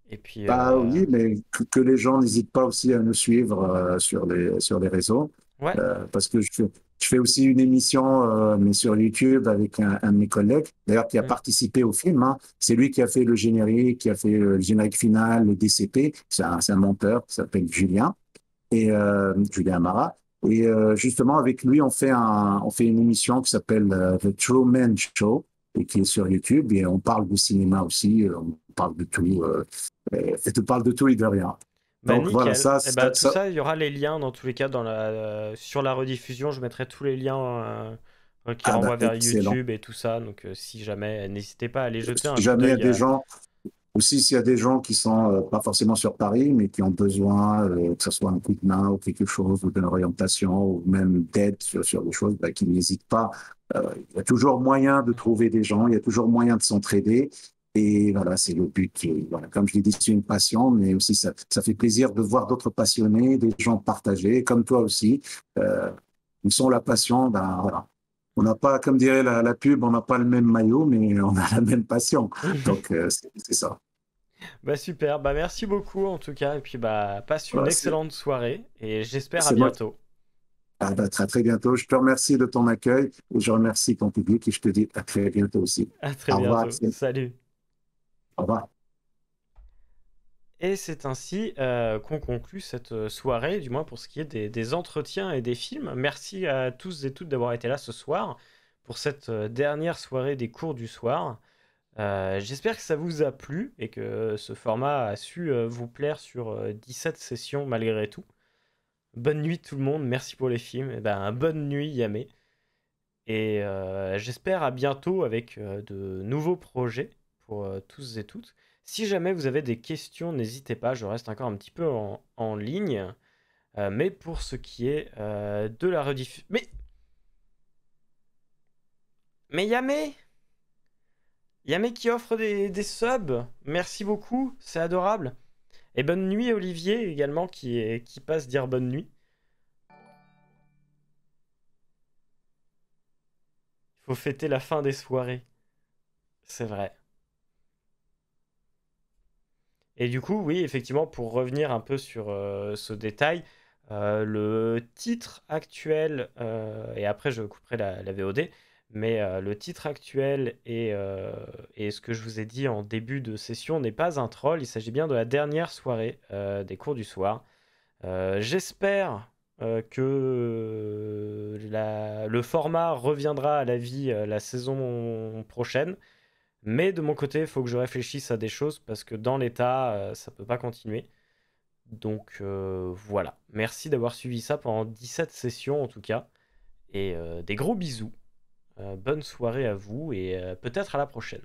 Et puis, Bah oui, mais que les gens n'hésitent pas aussi à nous suivre sur les réseaux, ouais. parce que je fais aussi une émission, mais sur YouTube avec un de mes collègues, d'ailleurs qui a Hmm. participé au film, hein. C'est lui qui a fait le générique, qui a fait le générique final, le DCP. C'est un monteur qui s'appelle Julien, et Julien Amara. Et justement, avec lui, on fait une émission qui s'appelle The Truman Show et qui est sur YouTube. Et on parle de cinéma aussi, on parle de tout, et tu parles de tout et de rien. Bah Donc voilà, nickel. ça, Et bah ça, tout ça- ça, il y aura les liens dans tous les cas sur la rediffusion. Je mettrai tous les liens qui ah bah, renvoient vers excellent. YouTube et tout ça. Donc si jamais, n'hésitez pas à aller jeter un Si coup jamais il y a d'œil. des gens, aussi s'il y a des gens qui sont pas forcément sur Paris, mais qui ont besoin, que ce soit un coup de main ou quelque chose, ou d'une orientation, ou même d'aide sur des choses, bah, qui n'hésitent pas. Il y a toujours moyen de trouver des gens, il y a toujours moyen de s'entraider. Et voilà, c'est le but. Et voilà, comme je l'ai dit, c'est une passion, mais aussi ça fait plaisir de voir d'autres passionnés, des gens partagés, comme toi aussi. Euh, Ils sont la passion, ben voilà. On n'a pas, comme dirait la pub, on n'a pas le même maillot, mais on a la même passion. Donc, c'est ça. Bah super. Bah merci beaucoup en tout cas. Et puis bah passe une Voilà, excellente soirée et j'espère à c'est moi. bientôt. Ah bah, très, très bientôt. Je te remercie de ton accueil et je remercie ton public et je te dis à très bientôt aussi. À très Au revoir, bientôt. Axel. Salut. Au revoir. Et c'est ainsi qu'on conclut cette soirée, du moins pour ce qui est des entretiens et des films. Merci à tous et toutes d'avoir été là ce soir pour cette dernière soirée des cours du soir. J'espère que ça vous a plu et que ce format a su vous plaire sur 17 sessions malgré tout. Bonne nuit tout le monde, merci pour les films. Et ben, bonne nuit Yamé. Et j'espère à bientôt avec de nouveaux projets pour tous et toutes. Si jamais vous avez des questions, n'hésitez pas, je reste encore un petit peu en ligne. Mais pour ce qui est de la rediffusion... Mais Yamé! Yamé qui offre des subs! Merci beaucoup, c'est adorable. Et bonne nuit Olivier également qui passe dire bonne nuit. Il faut fêter la fin des soirées. C'est vrai. Et du coup, oui, effectivement, pour revenir un peu sur ce détail, le titre actuel, et après je couperai la VOD, mais le titre actuel et ce que je vous ai dit en début de session n'est pas un troll, il s'agit bien de la dernière soirée des cours du soir. J'espère que le format reviendra à la vie la saison prochaine. Mais de mon côté, il faut que je réfléchisse à des choses parce que dans l'état, ça peut pas continuer. Donc voilà. Merci d'avoir suivi ça pendant 17 sessions en tout cas. Et des gros bisous. Bonne soirée à vous et peut-être à la prochaine.